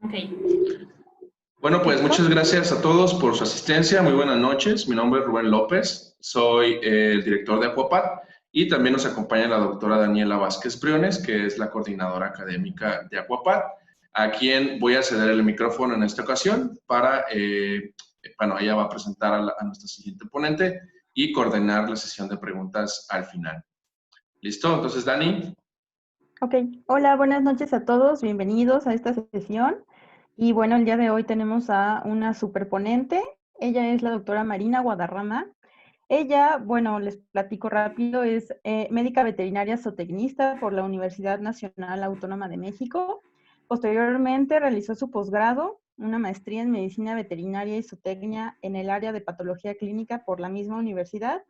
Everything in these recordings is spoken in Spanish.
Ok. Bueno, pues muchas gracias a todos por su asistencia. Muy buenas noches. Mi nombre es Rubén López. Soy el director de Aquapad y también nos acompaña la doctora Daniela Vázquez Briones, que es la coordinadora académica de Aquapad, a quien voy a ceder el micrófono en esta ocasión para, bueno, ella va a presentar a nuestra siguiente ponente y coordinar la sesión de preguntas al final. ¿Listo? Entonces, Dani. Ok, hola, buenas noches a todos, bienvenidos a esta sesión. Y bueno, el día de hoy tenemos a una superponente, ella es la doctora Marina Guadarrama. Ella, bueno, les platico rápido, es médica veterinaria zootecnista por la Universidad Nacional Autónoma de México. Posteriormente realizó su posgrado, una maestría en medicina veterinaria y zootecnia en el área de patología clínica por la misma universidad.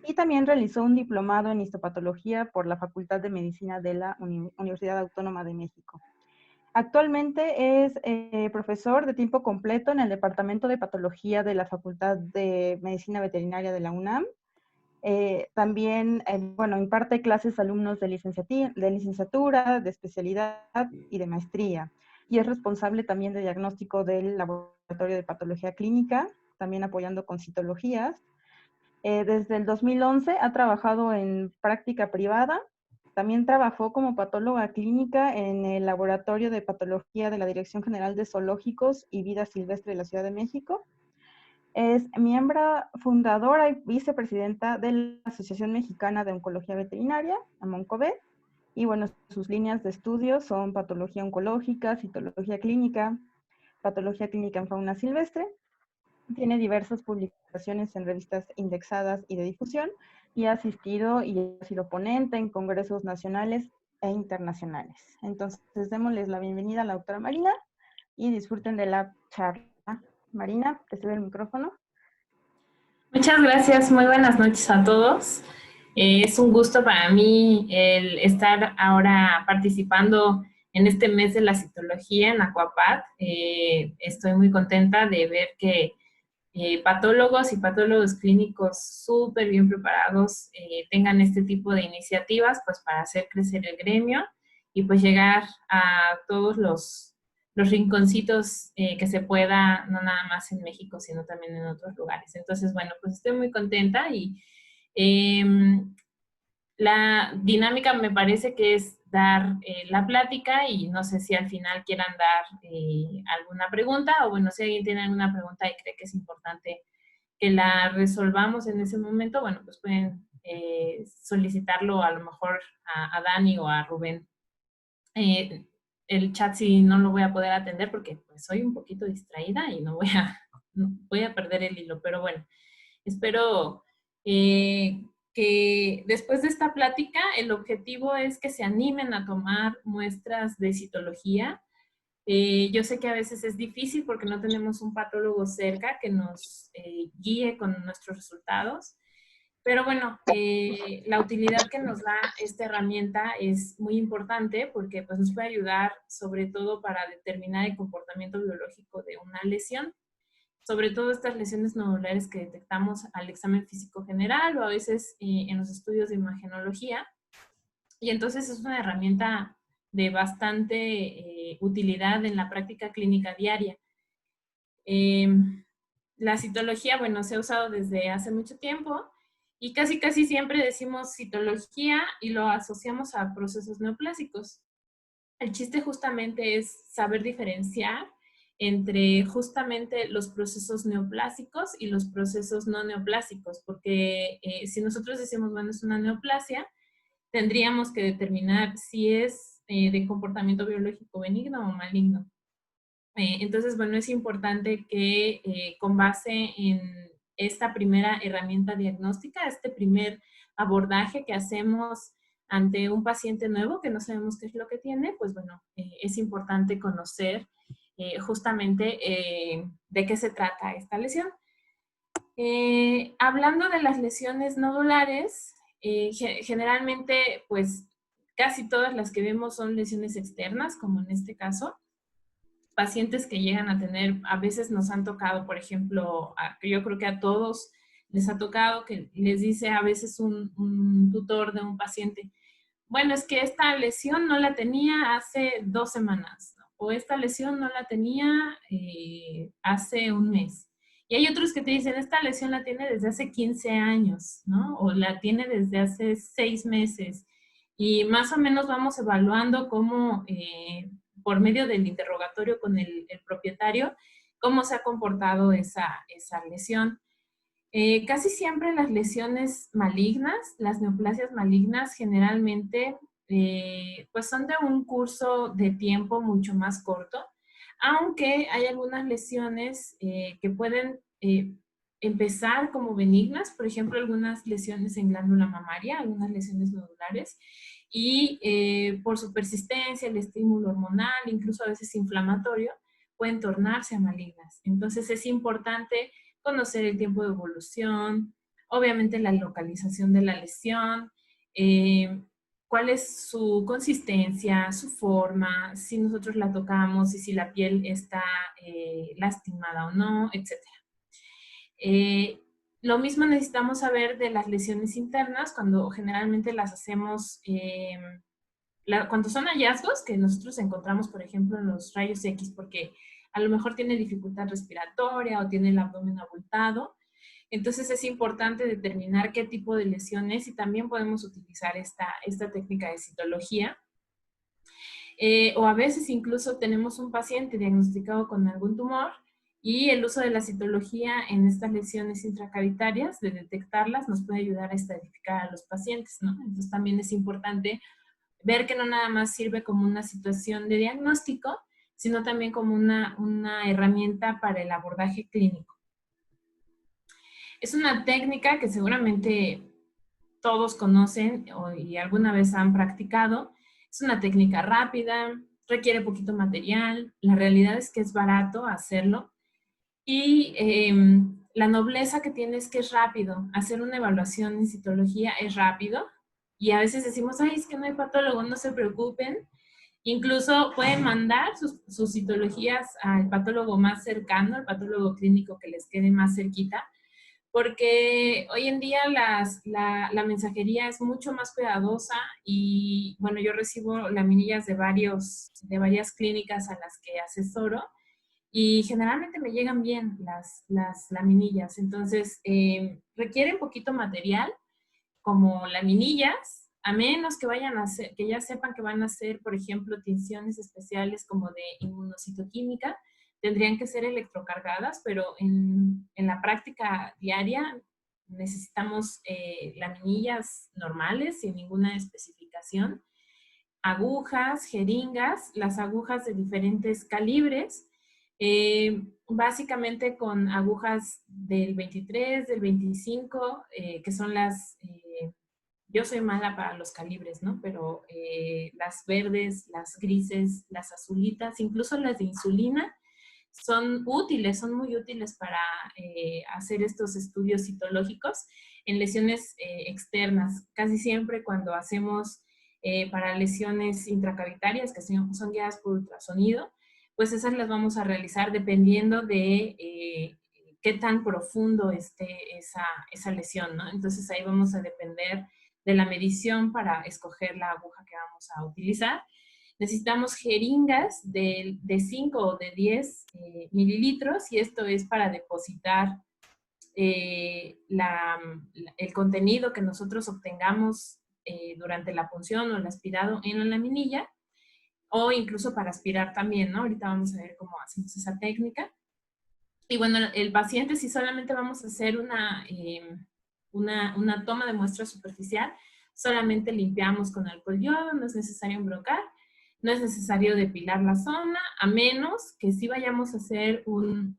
Y también realizó un diplomado en histopatología por la Facultad de Medicina de la Universidad Autónoma de México. Actualmente es profesor de tiempo completo en el Departamento de Patología de la Facultad de Medicina Veterinaria de la UNAM. También, bueno, imparte clases a alumnos de licenciatura, de especialidad y de maestría. Y es responsable también de diagnóstico del Laboratorio de Patología Clínica, también apoyando con citologías. Desde el 2011 ha trabajado en práctica privada. También trabajó como patóloga clínica en el Laboratorio de Patología de la Dirección General de Zoológicos y Vida Silvestre de la Ciudad de México. Es miembro fundadora y vicepresidenta de la Asociación Mexicana de Oncología Veterinaria, AMONCOVET. Y bueno, sus líneas de estudio son patología oncológica, citología clínica, patología clínica en fauna silvestre. Tiene diversas publicaciones en revistas indexadas y de difusión y ha asistido y ha sido ponente en congresos nacionales e internacionales. Entonces, démosles la bienvenida a la doctora Marina y disfruten de la charla. Marina, te cedo el micrófono. Muchas gracias, muy buenas noches a todos. Es un gusto para mí el estar ahora participando en este mes de la citología en Aquapad. Estoy muy contenta de ver que patólogos y patólogos clínicos súper bien preparados tengan este tipo de iniciativas pues para hacer crecer el gremio y pues llegar a todos los rinconcitos que se pueda, no nada más en México, sino también en otros lugares. Entonces, bueno, pues estoy muy contenta y la dinámica me parece que es dar la plática y no sé si al final quieran dar alguna pregunta o bueno, si alguien tiene alguna pregunta y cree que es importante que la resolvamos en ese momento, bueno, pues pueden solicitarlo a lo mejor a Dani o a Rubén. El chat sí no lo voy a poder atender porque pues soy un poquito distraída y no voy a perder el hilo, pero bueno, espero que después de esta plática el objetivo es que se animen a tomar muestras de citología. Yo sé que a veces es difícil porque no tenemos un patólogo cerca que nos guíe con nuestros resultados, pero bueno, la utilidad que nos da esta herramienta es muy importante porque pues, nos puede ayudar sobre todo para determinar el comportamiento biológico de una lesión, sobre todo estas lesiones nodulares que detectamos al examen físico general o a veces en los estudios de imagenología. Y entonces es una herramienta de bastante utilidad en la práctica clínica diaria. La citología, bueno, se ha usado desde hace mucho tiempo y casi siempre decimos citología y lo asociamos a procesos neoplásicos. El chiste justamente es saber diferenciar entre justamente los procesos neoplásicos y los procesos no neoplásicos, porque si nosotros decimos, bueno, es una neoplasia, tendríamos que determinar si es de comportamiento biológico benigno o maligno. Entonces, bueno, es importante que con base en esta primera herramienta diagnóstica, este primer abordaje que hacemos ante un paciente nuevo que no sabemos qué es lo que tiene, pues bueno, es importante conocer justamente de qué se trata esta lesión. Hablando de las lesiones nodulares, generalmente, pues casi todas las que vemos son lesiones externas, como en este caso. Pacientes que llegan a tener, a veces nos han tocado, por ejemplo, yo creo que a todos les ha tocado que les dice a veces un tutor de un paciente, bueno, es que esta lesión no la tenía hace 2 semanas, ¿no? o esta lesión no la tenía hace un mes. Y hay otros que te dicen, esta lesión la tiene desde hace 15 años, ¿no? O la tiene desde hace 6 meses. Y más o menos vamos evaluando cómo, por medio del interrogatorio con el propietario, cómo se ha comportado esa lesión. Casi siempre las lesiones malignas, las neoplasias malignas, generalmente pues son de un curso de tiempo mucho más corto, aunque hay algunas lesiones que pueden empezar como benignas, por ejemplo, algunas lesiones en glándula mamaria, algunas lesiones nodulares, y por su persistencia, el estímulo hormonal, incluso a veces inflamatorio, pueden tornarse a malignas. Entonces es importante conocer el tiempo de evolución, obviamente la localización de la lesión, cuál es su consistencia, su forma, si nosotros la tocamos y si la piel está lastimada o no, etc. Lo mismo necesitamos saber de las lesiones internas cuando generalmente las hacemos, cuando son hallazgos que nosotros encontramos, por ejemplo, en los rayos X, porque a lo mejor tiene dificultad respiratoria o tiene el abdomen abultado. Entonces es importante determinar qué tipo de lesiones y también podemos utilizar esta técnica de citología. O a veces incluso tenemos un paciente diagnosticado con algún tumor y el uso de la citología en estas lesiones intracavitarias, de detectarlas, nos puede ayudar a estratificar a los pacientes, ¿no? Entonces también es importante ver que no nada más sirve como una situación de diagnóstico, sino también como una herramienta para el abordaje clínico. Es una técnica que seguramente todos conocen y alguna vez han practicado. Es una técnica rápida, requiere poquito material, la realidad es que es barato hacerlo y la nobleza que tiene es que es rápido. Hacer una evaluación en citología es rápido y a veces decimos, ay, es que no hay patólogo, no se preocupen. Incluso pueden mandar sus citologías al patólogo más cercano, al patólogo clínico que les quede más cerquita, porque hoy en día la mensajería es mucho más cuidadosa y, bueno, yo recibo laminillas de varias clínicas a las que asesoro y generalmente me llegan bien las laminillas. Entonces, requieren poquito material, como laminillas, a menos que vayan a hacer, que ya sepan que van a hacer, por ejemplo, tinciones especiales como de inmunocitoquímica, tendrían que ser electrocargadas, pero en la práctica diaria necesitamos laminillas normales, sin ninguna especificación, agujas, jeringas, las agujas de diferentes calibres, básicamente con agujas del 23, del 25, que son las, yo soy mala para los calibres, ¿no? Pero las verdes, las grises, las azulitas, incluso las de insulina, son útiles, son muy útiles para hacer estos estudios citológicos en lesiones externas. Casi siempre cuando hacemos para lesiones intracavitarias, que son guiadas por ultrasonido, pues esas las vamos a realizar dependiendo de qué tan profundo esté esa lesión, ¿no? Entonces ahí vamos a depender de la medición para escoger la aguja que vamos a utilizar. Necesitamos jeringas de 5 o de 10 mililitros y esto es para depositar el contenido que nosotros obtengamos durante la punción o el aspirado en la laminilla, o incluso para aspirar también, ¿no? Ahorita vamos a ver cómo hacemos esa técnica. Y bueno, el paciente, si solamente vamos a hacer una toma de muestra superficial, solamente limpiamos con alcohol yodo, no es necesario embrocar, no es necesario depilar la zona, a menos que sí vayamos a hacer un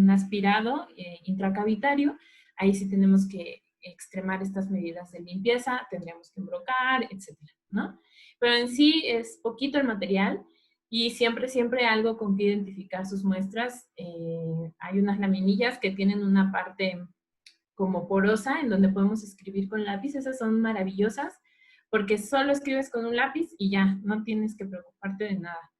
aspirado intracavitario. Ahí sí tenemos que extremar estas medidas de limpieza, tendríamos que embrocar, etcétera, ¿no? Pero en sí es poquito el material y siempre algo con que identificar sus muestras. Hay unas laminillas que tienen una parte como porosa en donde podemos escribir con lápiz. Esas son maravillosas porque solo escribes con un lápiz y ya, no tienes que preocuparte de nada.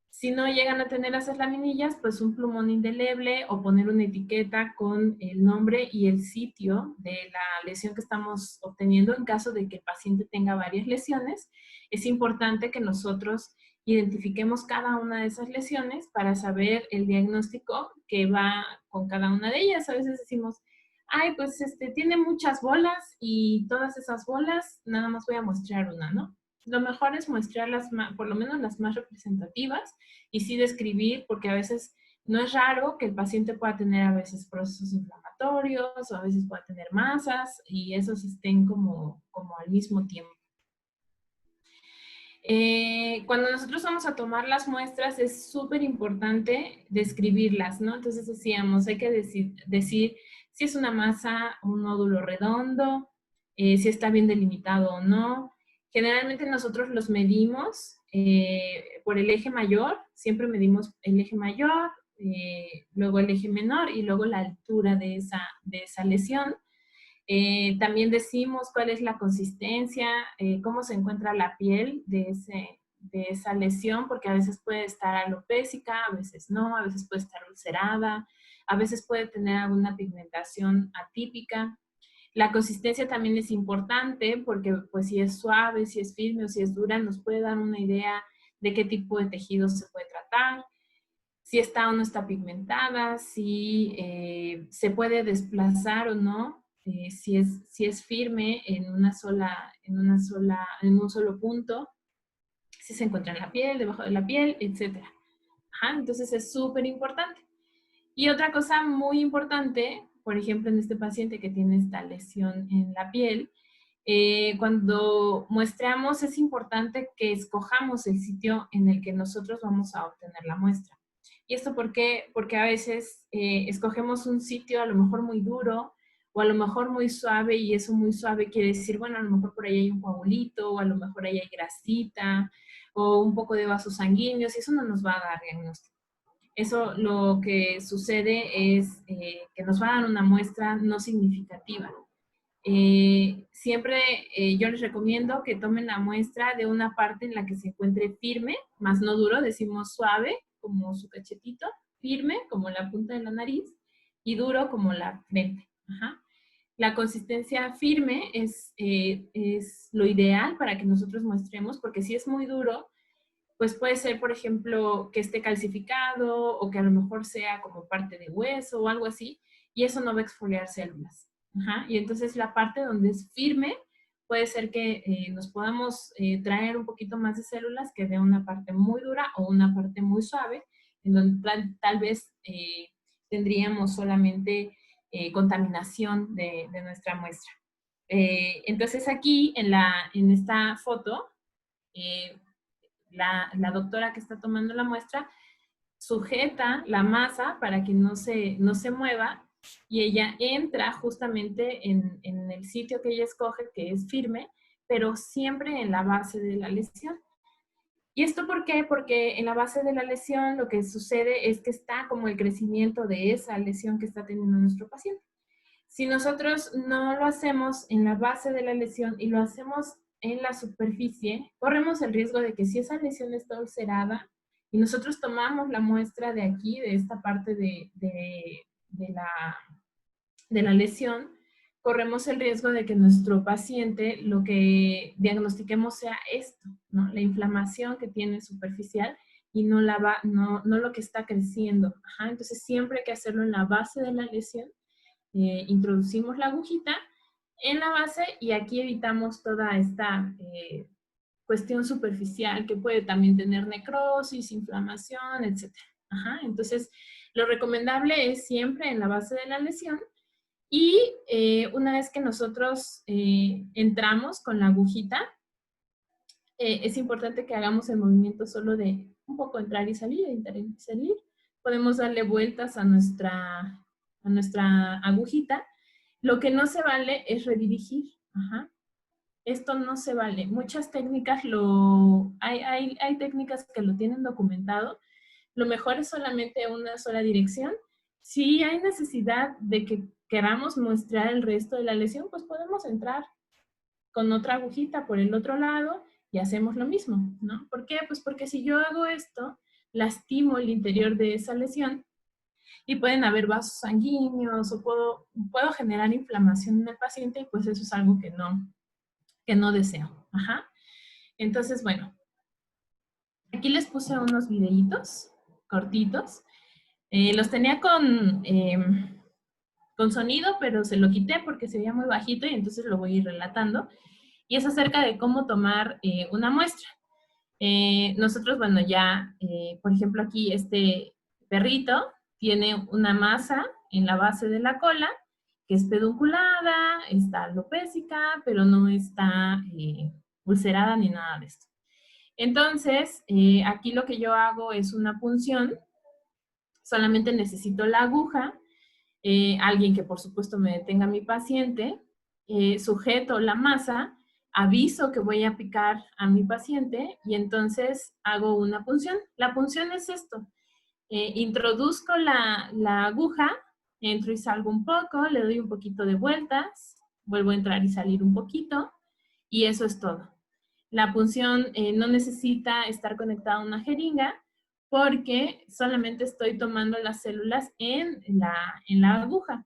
Si no llegan a tener esas laminillas, pues un plumón indeleble o poner una etiqueta con el nombre y el sitio de la lesión que estamos obteniendo. En caso de que el paciente tenga varias lesiones, es importante que nosotros identifiquemos cada una de esas lesiones para saber el diagnóstico que va con cada una de ellas. A veces decimos, ay, pues tiene muchas bolas y todas esas bolas, nada más voy a mostrar una, ¿no? Lo mejor es mostrar por lo menos las más representativas y sí describir, porque a veces no es raro que el paciente pueda tener a veces procesos inflamatorios o a veces pueda tener masas y esos estén como al mismo tiempo. Cuando nosotros vamos a tomar las muestras es súper importante describirlas, ¿no? Entonces decíamos, hay que decir si es una masa, un nódulo redondo, si está bien delimitado o no. Generalmente nosotros los medimos por el eje mayor, siempre medimos el eje mayor, luego el eje menor y luego la altura de esa lesión. También decimos cuál es la consistencia, cómo se encuentra la piel de esa lesión, porque a veces puede estar alopécica, a veces no, a veces puede estar ulcerada, a veces puede tener alguna pigmentación atípica. La consistencia también es importante porque pues si es suave, si es firme o si es dura, nos puede dar una idea de qué tipo de tejido se puede tratar, si está o no está pigmentada, si se puede desplazar o no, si es firme en un solo punto, si se encuentra en la piel, debajo de la piel, etc. Entonces es súper importante. Y otra cosa muy importante, por ejemplo, en este paciente que tiene esta lesión en la piel, cuando muestramos es importante que escojamos el sitio en el que nosotros vamos a obtener la muestra. ¿Y esto por qué? Porque a veces escogemos un sitio a lo mejor muy duro o a lo mejor muy suave, y eso muy suave quiere decir, bueno, a lo mejor por ahí hay un coagulito, o a lo mejor ahí hay grasita, o un poco de vasos sanguíneos, y eso no nos va a dar diagnóstico. Eso lo que sucede es que nos va a dar una muestra no significativa. Siempre yo les recomiendo que tomen la muestra de una parte en la que se encuentre firme, más no duro, decimos suave, como su cachetito, firme, como la punta de la nariz, y duro como la frente. La consistencia firme es lo ideal para que nosotros muestremos, porque si es muy duro, pues puede ser, por ejemplo, que esté calcificado o que a lo mejor sea como parte de hueso o algo así, y eso no va a exfoliar células. Y entonces la parte donde es firme puede ser que nos podamos traer un poquito más de células que de una parte muy dura o una parte muy suave, en donde tal vez tendríamos solamente contaminación de nuestra muestra. Entonces aquí en esta foto, la doctora que está tomando la muestra sujeta la masa para que no se mueva, y ella entra justamente en el sitio que ella escoge, que es firme, pero siempre en la base de la lesión. ¿Y esto por qué? Porque en la base de la lesión lo que sucede es que está como el crecimiento de esa lesión que está teniendo nuestro paciente. Si nosotros no lo hacemos en la base de la lesión y lo hacemos en la superficie, corremos el riesgo de que si esa lesión está ulcerada y nosotros tomamos la muestra de aquí, de esta parte de la lesión, corremos el riesgo de que nuestro paciente lo que diagnostiquemos sea esto, ¿no? La inflamación que tiene superficial y no lo que está creciendo. Entonces siempre hay que hacerlo en la base de la lesión. Introducimos la agujita en la base y aquí evitamos toda esta cuestión superficial que puede también tener necrosis, inflamación, etc. Entonces, lo recomendable es siempre en la base de la lesión, y una vez que nosotros entramos con la agujita, es importante que hagamos el movimiento solo de un poco entrar y salir, entrar y salir. Podemos darle vueltas a nuestra agujita. Lo que no se vale es redirigir. Esto no se vale. Muchas técnicas hay técnicas que lo tienen documentado. Lo mejor es solamente una sola dirección. Si hay necesidad de que queramos mostrar el resto de la lesión, pues podemos entrar con otra agujita por el otro lado y hacemos lo mismo, ¿no? ¿Por qué? Pues porque si yo hago esto, lastimo el interior de esa lesión y pueden haber vasos sanguíneos o puedo generar inflamación en el paciente, y pues eso es algo que no deseo. Entonces, bueno, Aquí les puse unos videitos cortitos. Los tenía con sonido, pero se lo quité porque se veía muy bajito y entonces lo voy a ir relatando. Y es acerca de cómo tomar una muestra. Nosotros, bueno, ya, por ejemplo, aquí este perrito tiene una masa en la base de la cola que es pedunculada, está alopécica, pero no está ulcerada ni nada de esto. Entonces, aquí lo que yo hago es una punción. Solamente necesito la aguja, alguien que por supuesto me detenga a mi paciente, sujeto la masa, aviso que voy a picar a mi paciente y entonces hago una punción. La punción es esto. Introduzco la aguja, entro y salgo un poco, le doy un poquito de vueltas, vuelvo a entrar y salir un poquito y eso es todo. La punción no necesita estar conectada a una jeringa porque solamente estoy tomando las células en la aguja.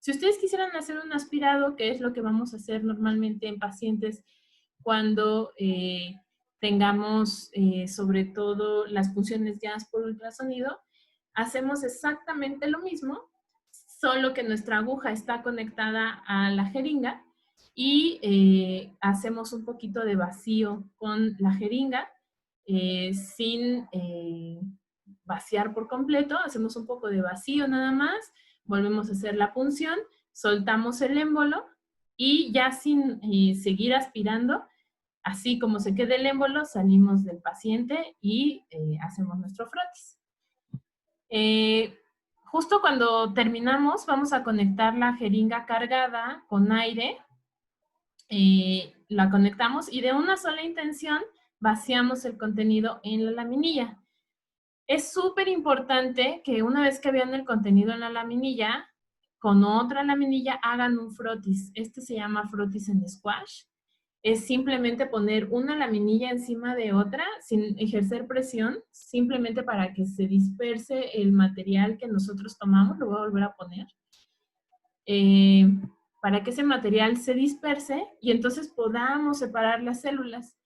Si ustedes quisieran hacer un aspirado, que es lo que vamos a hacer normalmente en pacientes cuando tengamos sobre todo las punciones guiadas por ultrasonido, hacemos exactamente lo mismo, solo que nuestra aguja está conectada a la jeringa y hacemos un poquito de vacío con la jeringa sin vaciar por completo, hacemos un poco de vacío nada más, volvemos a hacer la punción, soltamos el émbolo y ya sin seguir aspirando, así como se quede el émbolo, salimos del paciente y hacemos nuestro frotis. Justo cuando terminamos, vamos a conectar la jeringa cargada con aire. La conectamos y de una sola intención vaciamos el contenido en la laminilla. Es súper importante que una vez que vean el contenido en la laminilla, con otra laminilla hagan un frotis. Este se llama frotis en squash. Es simplemente poner una laminilla encima de otra sin ejercer presión, simplemente para que se disperse el material que nosotros tomamos. Lo voy a volver a poner. Para que ese material se disperse y entonces podamos separar las células.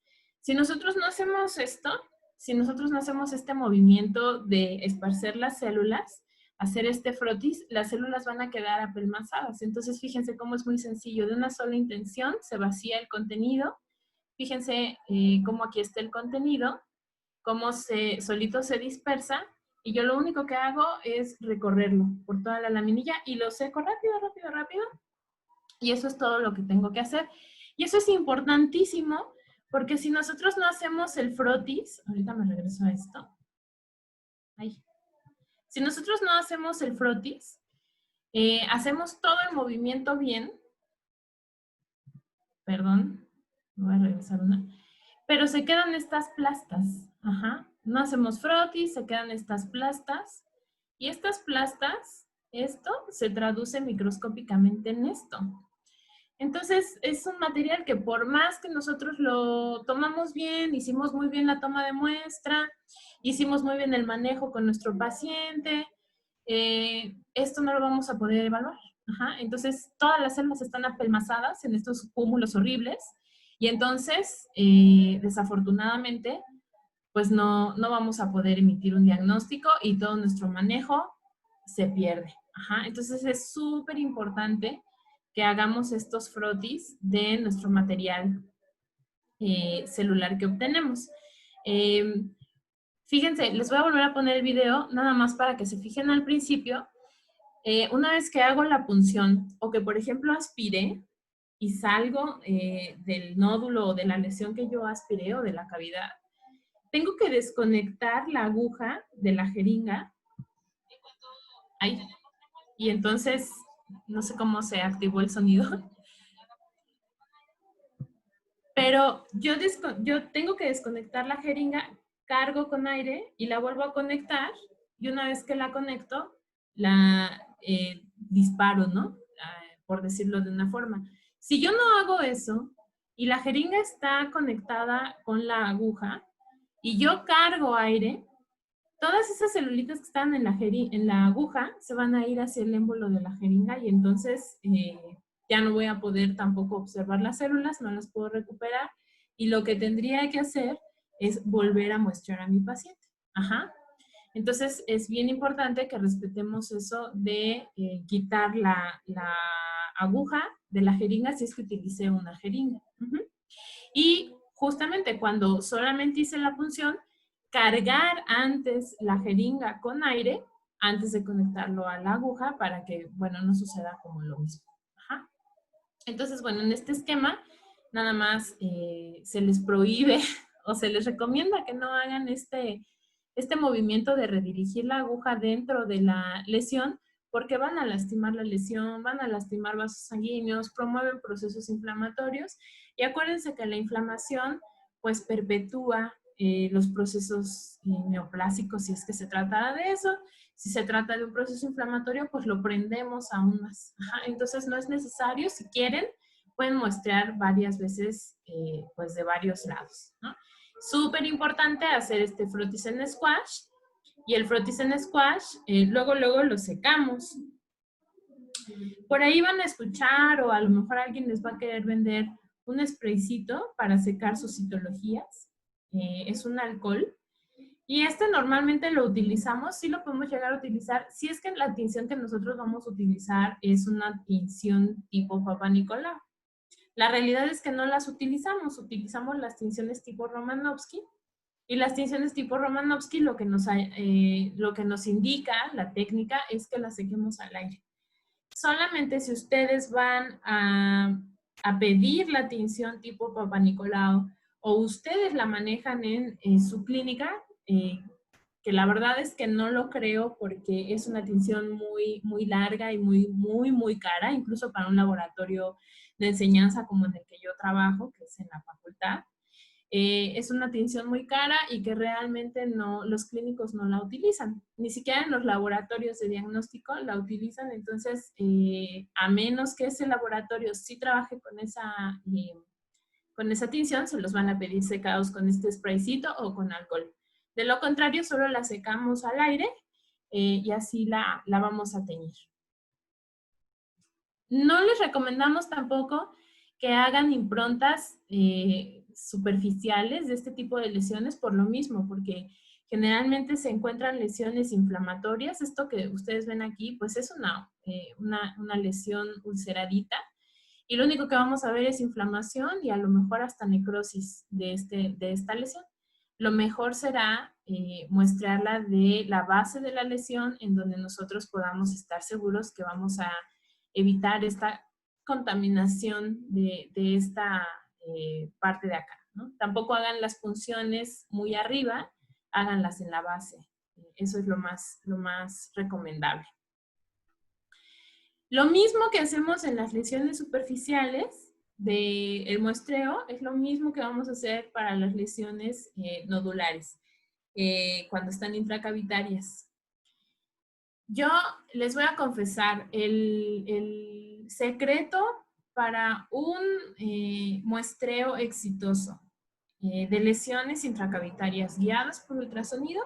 Si nosotros no hacemos esto, si nosotros no hacemos este movimiento de esparcer las células, hacer este frotis, las células van a quedar apelmazadas. Entonces, fíjense cómo es muy sencillo. De una sola intención se vacía el contenido. Fíjense cómo aquí está el contenido, cómo solito se dispersa. Y yo lo único que hago es recorrerlo por toda la laminilla y lo seco rápido, rápido, rápido. Y eso es todo lo que tengo que hacer. Y eso es importantísimo porque si nosotros no hacemos el frotis, ahorita me regreso a esto. Ahí. Si nosotros no hacemos el frotis, hacemos todo el movimiento bien. Perdón, voy a regresar una. Pero se quedan estas plastas. Ajá. No hacemos frotis, se quedan estas plastas. Y estas plastas, esto se traduce microscópicamente en esto. Entonces, es un material que por más que nosotros lo tomamos bien, hicimos muy bien la toma de muestra, hicimos muy bien el manejo con nuestro paciente, esto no lo vamos a poder evaluar. Ajá. Entonces, todas las células están apelmazadas en estos cúmulos horribles y entonces, desafortunadamente, pues no vamos a poder emitir un diagnóstico y todo nuestro manejo se pierde. Ajá. Entonces, es súper importante que hagamos estos frotis de nuestro material celular que obtenemos. Fíjense, les voy a volver a poner el video nada más para que se fijen al principio. Una vez que hago la punción o que, por ejemplo, aspiré y salgo del nódulo o de la lesión que yo aspiré o de la cavidad, tengo que desconectar la aguja de la jeringa. Ahí. Y entonces, no sé cómo se activó el sonido. Pero yo tengo que desconectar la jeringa, cargo con aire y la vuelvo a conectar. Y una vez que la conecto, la disparo, ¿no? Por decirlo de una forma. Si yo no hago eso y la jeringa está conectada con la aguja y yo cargo aire, todas esas celulitas que están en la aguja se van a ir hacia el émbolo de la jeringa y entonces ya no voy a poder tampoco observar las células, no las puedo recuperar. Y lo que tendría que hacer es volver a muestrear a mi paciente. Ajá. Entonces, es bien importante que respetemos eso de quitar la aguja de la jeringa si es que utilicé una jeringa. Y justamente cuando solamente hice la punción, cargar antes la jeringa con aire antes de conectarlo a la aguja para que, bueno, no suceda como lo mismo. Ajá. Entonces, bueno, en este esquema nada más se les prohíbe o se les recomienda que no hagan este movimiento de redirigir la aguja dentro de la lesión porque van a lastimar la lesión, van a lastimar vasos sanguíneos, promueven procesos inflamatorios y acuérdense que la inflamación pues perpetúa los procesos neoplásicos si es que se trata de eso. Si se trata de un proceso inflamatorio, pues lo prendemos aún más. Ajá. Entonces no es necesario, si quieren, pueden muestrear varias veces pues de varios lados, ¿no? Súper importante hacer este frotis en squash. Y el frotis en squash, luego lo secamos. Por ahí van a escuchar o a lo mejor alguien les va a querer vender un spraycito para secar sus citologías. Es un alcohol. Y este normalmente lo utilizamos, sí lo podemos llegar a utilizar, si es que la tinción que nosotros vamos a utilizar es una tinción tipo Papa Nicolau. La realidad es que no las utilizamos las tinciones tipo Romanowski. Y las tinciones tipo Romanowski lo que nos indica, la técnica, es que las sequemos al aire. Solamente si ustedes van a pedir la tinción tipo Papa Nicolau o ustedes la manejan en su clínica, que la verdad es que no lo creo porque es una tinción muy, muy larga y muy cara, incluso para un laboratorio de enseñanza como en el que yo trabajo, que es en la facultad. Es una tinción muy cara y que realmente los clínicos no la utilizan. Ni siquiera en los laboratorios de diagnóstico la utilizan. Entonces, a menos que ese laboratorio sí trabaje con esa tinción, se los van a pedir secados con este spraycito o con alcohol. De lo contrario, solo la secamos al aire y así la vamos a teñir. No les recomendamos tampoco que hagan improntas superficiales de este tipo de lesiones por lo mismo, porque generalmente se encuentran lesiones inflamatorias. Esto que ustedes ven aquí, pues es una lesión ulceradita. Y lo único que vamos a ver es inflamación y a lo mejor hasta necrosis de esta lesión. Lo mejor será muestrarla de la base de la lesión en donde nosotros podamos estar seguros que vamos a evitar esta contaminación de esta parte de acá, ¿no? Tampoco hagan las punciones muy arriba, háganlas en la base. Eso es lo más recomendable. Lo mismo que hacemos en las lesiones superficiales del muestreo, es lo mismo que vamos a hacer para las lesiones nodulares, cuando están intracavitarias. Yo les voy a confesar, el secreto para un muestreo exitoso de lesiones intracavitarias guiadas por ultrasonido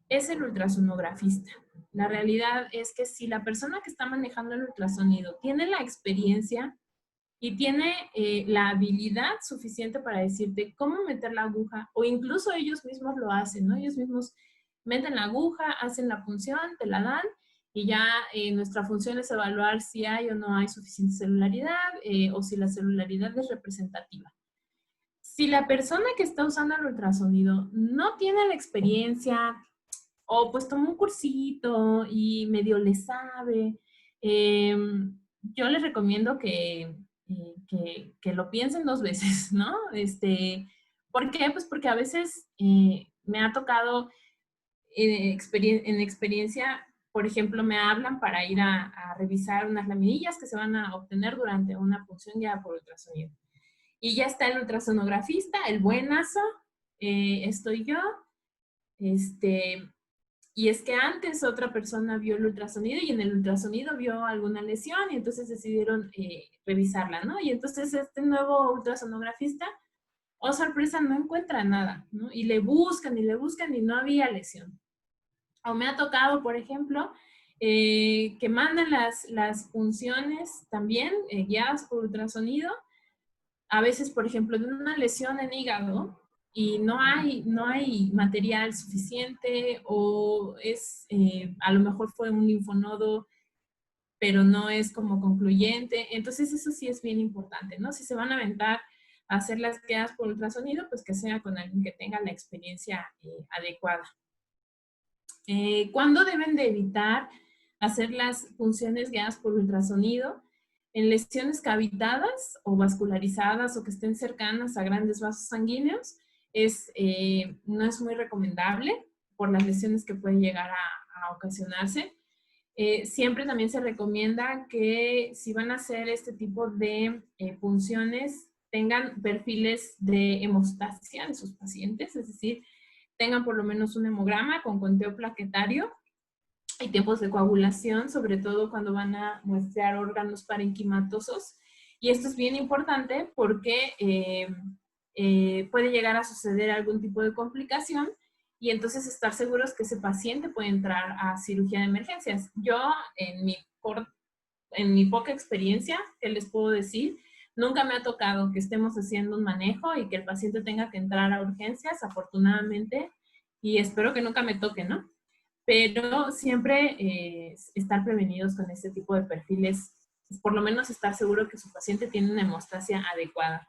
es el ultrasonografista. La realidad es que si la persona que está manejando el ultrasonido tiene la experiencia y tiene la habilidad suficiente para decirte cómo meter la aguja, o incluso ellos mismos lo hacen, ¿no? Ellos mismos meten la aguja, hacen la punción, te la dan, y ya nuestra función es evaluar si hay o no hay suficiente celularidad o si la celularidad es representativa. Si la persona que está usando el ultrasonido no tiene la experiencia o pues tomó un cursito y medio le sabe, yo les recomiendo que lo piensen 2 veces, ¿no? ¿Por qué? Pues porque a veces me ha tocado en experiencia, por ejemplo, me hablan para ir a revisar unas laminillas que se van a obtener durante una punción guiada por ultrasonido. Y ya está el ultrasonografista, el buenazo, estoy yo, y es que antes otra persona vio el ultrasonido y en el ultrasonido vio alguna lesión y entonces decidieron revisarla, ¿no? Y entonces este nuevo ultrasonografista, oh sorpresa, no encuentra nada, ¿no? Y le buscan y no había lesión. O me ha tocado, por ejemplo, que mandan las punciones también guiadas por ultrasonido, a veces, por ejemplo, de una lesión en hígado, y no hay material suficiente o a lo mejor fue un linfonodo, pero no es como concluyente. Entonces eso sí es bien importante, ¿no? Si se van a aventar a hacer las guiadas por ultrasonido, pues que sea con alguien que tenga la experiencia adecuada. ¿Cuándo deben de evitar hacer las punciones guiadas por ultrasonido? En lesiones cavitadas o vascularizadas o que estén cercanas a grandes vasos sanguíneos, no es muy recomendable por las lesiones que pueden llegar a ocasionarse. Siempre también se recomienda que si van a hacer este tipo de punciones, tengan perfiles de hemostasia de sus pacientes, es decir, tengan por lo menos un hemograma con conteo plaquetario y tiempos de coagulación, sobre todo cuando van a muestrear órganos parenquimatosos. Y esto es bien importante porque puede llegar a suceder algún tipo de complicación y entonces estar seguros que ese paciente puede entrar a cirugía de emergencias. Yo, en mi poca experiencia, ¿qué les puedo decir? Nunca me ha tocado que estemos haciendo un manejo y que el paciente tenga que entrar a urgencias, afortunadamente, y espero que nunca me toque, ¿no? Pero siempre estar prevenidos con este tipo de perfiles, por lo menos estar seguro que su paciente tiene una hemostasia adecuada.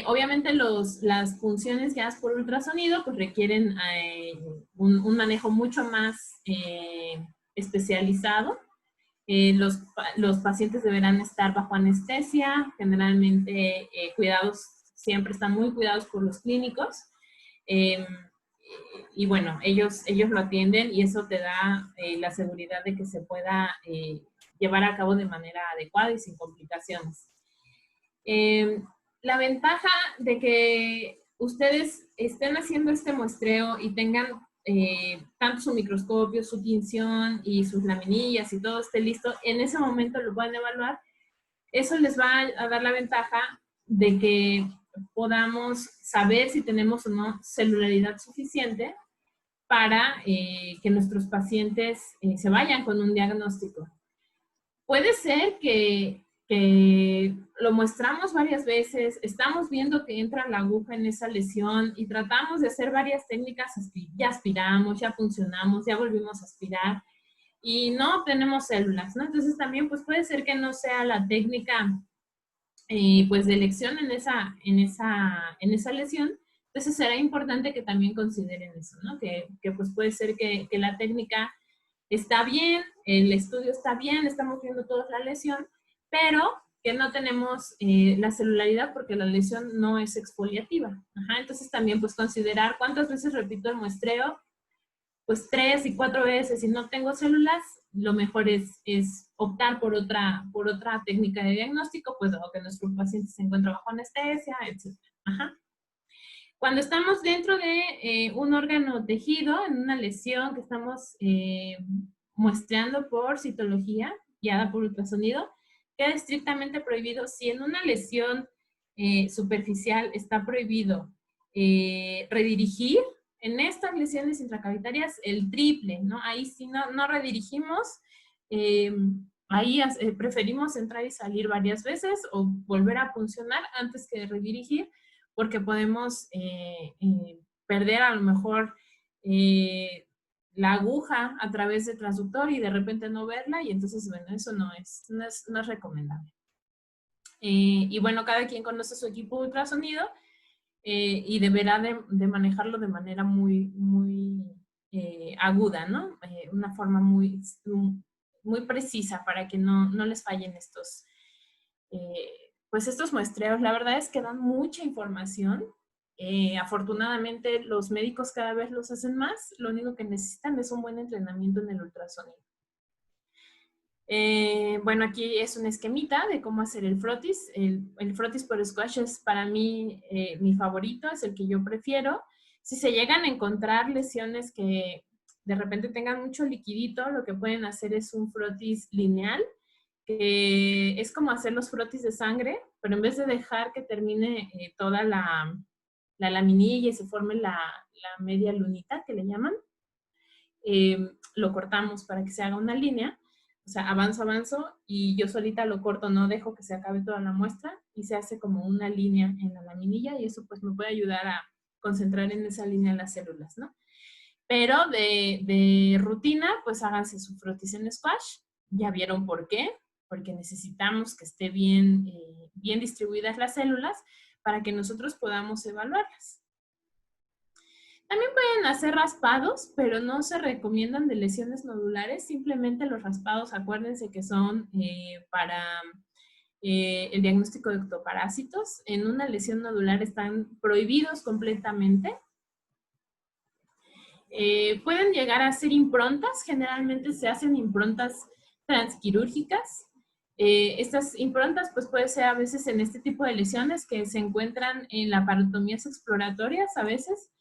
Obviamente las punciones guiadas por ultrasonido pues requieren un manejo mucho más especializado. Los pacientes deberán estar bajo anestesia, generalmente siempre están muy cuidados por los clínicos. Y bueno, ellos lo atienden y eso te da la seguridad de que se pueda llevar a cabo de manera adecuada y sin complicaciones. La ventaja de que ustedes estén haciendo este muestreo y tengan tanto su microscopio, su tinción y sus laminillas y todo esté listo, en ese momento lo pueden evaluar. Eso les va a dar la ventaja de que podamos saber si tenemos o no celularidad suficiente para que nuestros pacientes se vayan con un diagnóstico. Puede ser que lo muestramos varias veces, estamos viendo que entra la aguja en esa lesión y tratamos de hacer varias técnicas, ya aspiramos, ya puncionamos, ya volvimos a aspirar y no obtenemos células, ¿no? Entonces también pues puede ser que no sea la técnica pues de elección en esa lesión. Entonces será importante que también consideren eso, ¿no? Que pues puede ser que la técnica está bien, el estudio está bien, estamos viendo toda la lesión, pero que no tenemos la celularidad porque la lesión no es exfoliativa. Ajá, entonces también pues considerar cuántas veces repito el muestreo, pues 3 y 4 veces. Si no tengo células, lo mejor es optar por otra técnica de diagnóstico, pues dado que nuestro paciente se encuentra bajo anestesia, etc. Ajá. Cuando estamos dentro de un órgano tejido, en una lesión que estamos muestreando por citología, guiada por ultrasonido, queda estrictamente prohibido. Si en una lesión superficial está prohibido redirigir, en estas lesiones intracavitarias el triple, ¿no? Ahí sí no redirigimos, ahí preferimos entrar y salir varias veces o volver a puncionar antes que redirigir, porque podemos perder a lo mejor la aguja a través del transductor y de repente no verla, y entonces, bueno, eso no es recomendable. Y bueno, cada quien conoce su equipo de ultrasonido y deberá de manejarlo de manera muy aguda, ¿no? Una forma muy precisa para que no les fallen estos muestreos. La verdad es que dan mucha información. Afortunadamente los médicos cada vez los hacen más. Lo único que necesitan es un buen entrenamiento en el ultrasonido. Bueno, aquí es un esquemita de cómo hacer el frotis. El frotis por squash es para mí mi favorito, es el que yo prefiero. Si se llegan a encontrar lesiones que de repente tengan mucho liquidito, lo que pueden hacer es un frotis lineal, que es como hacer los frotis de sangre, pero en vez de dejar que termine toda la laminilla y se forme la media lunita que le llaman, lo cortamos para que se haga una línea. O sea, avanzo y yo solita lo corto, no dejo que se acabe toda la muestra y se hace como una línea en la laminilla y eso pues me puede ayudar a concentrar en esa línea las células, ¿no? Pero de rutina, pues háganse su frotis en squash. Ya vieron por qué, porque necesitamos que esté bien, bien distribuidas las células para que nosotros podamos evaluarlas. También pueden hacer raspados, pero no se recomiendan de lesiones nodulares. Simplemente los raspados, acuérdense que son para el diagnóstico de ectoparásitos. En una lesión nodular están prohibidos completamente. Pueden llegar a ser improntas. Generalmente se hacen improntas transquirúrgicas. Estas improntas pues puede ser a veces en este tipo de lesiones que se encuentran en laparotomías exploratorias a veces.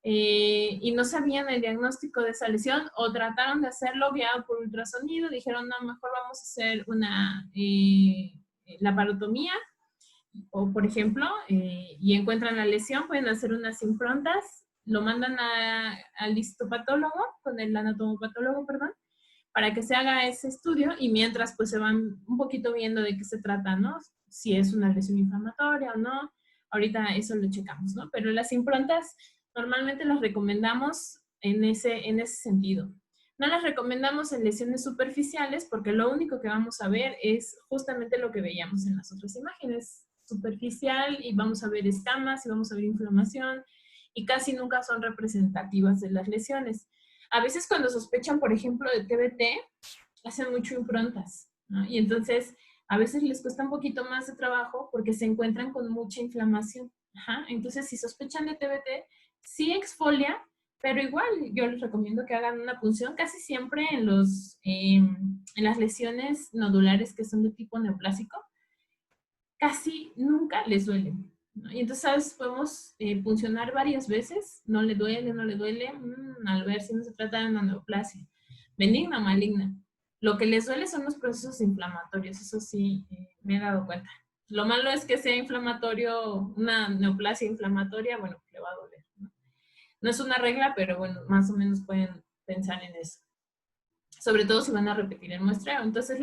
Y no sabían el diagnóstico de esa lesión o trataron de hacerlo guiado por ultrasonido, dijeron, no, mejor vamos a hacer una laparotomía, o por ejemplo, y encuentran la lesión, pueden hacer unas improntas, lo mandan al histopatólogo, con el anatomopatólogo, perdón, para que se haga ese estudio y mientras pues se van un poquito viendo de qué se trata, ¿no? Si es una lesión inflamatoria o no, ahorita eso lo checamos, ¿no? Pero las improntas normalmente las recomendamos en ese sentido. No las recomendamos en lesiones superficiales porque lo único que vamos a ver es justamente lo que veíamos en las otras imágenes, superficial y vamos a ver escamas y vamos a ver inflamación y casi nunca son representativas de las lesiones. A veces cuando sospechan, por ejemplo, de TBT, hacen mucho improntas, ¿no? Y entonces a veces les cuesta un poquito más de trabajo porque se encuentran con mucha inflamación. Ajá. Entonces, si sospechan de TBT, sí exfolia, pero igual yo les recomiendo que hagan una punción casi siempre en las lesiones nodulares que son de tipo neoplásico. Casi nunca les duelen, ¿no? Y entonces, ¿sabes? Podemos puncionar varias veces, no le duele, al ver si no se trata de una neoplasia, benigna o maligna. Lo que les duele son los procesos inflamatorios, eso sí, me he dado cuenta. Lo malo es que sea inflamatorio, una neoplasia inflamatoria, bueno, le va a doler, ¿no? No es una regla, pero bueno, más o menos pueden pensar en eso. Sobre todo si van a repetir el muestreo. Entonces,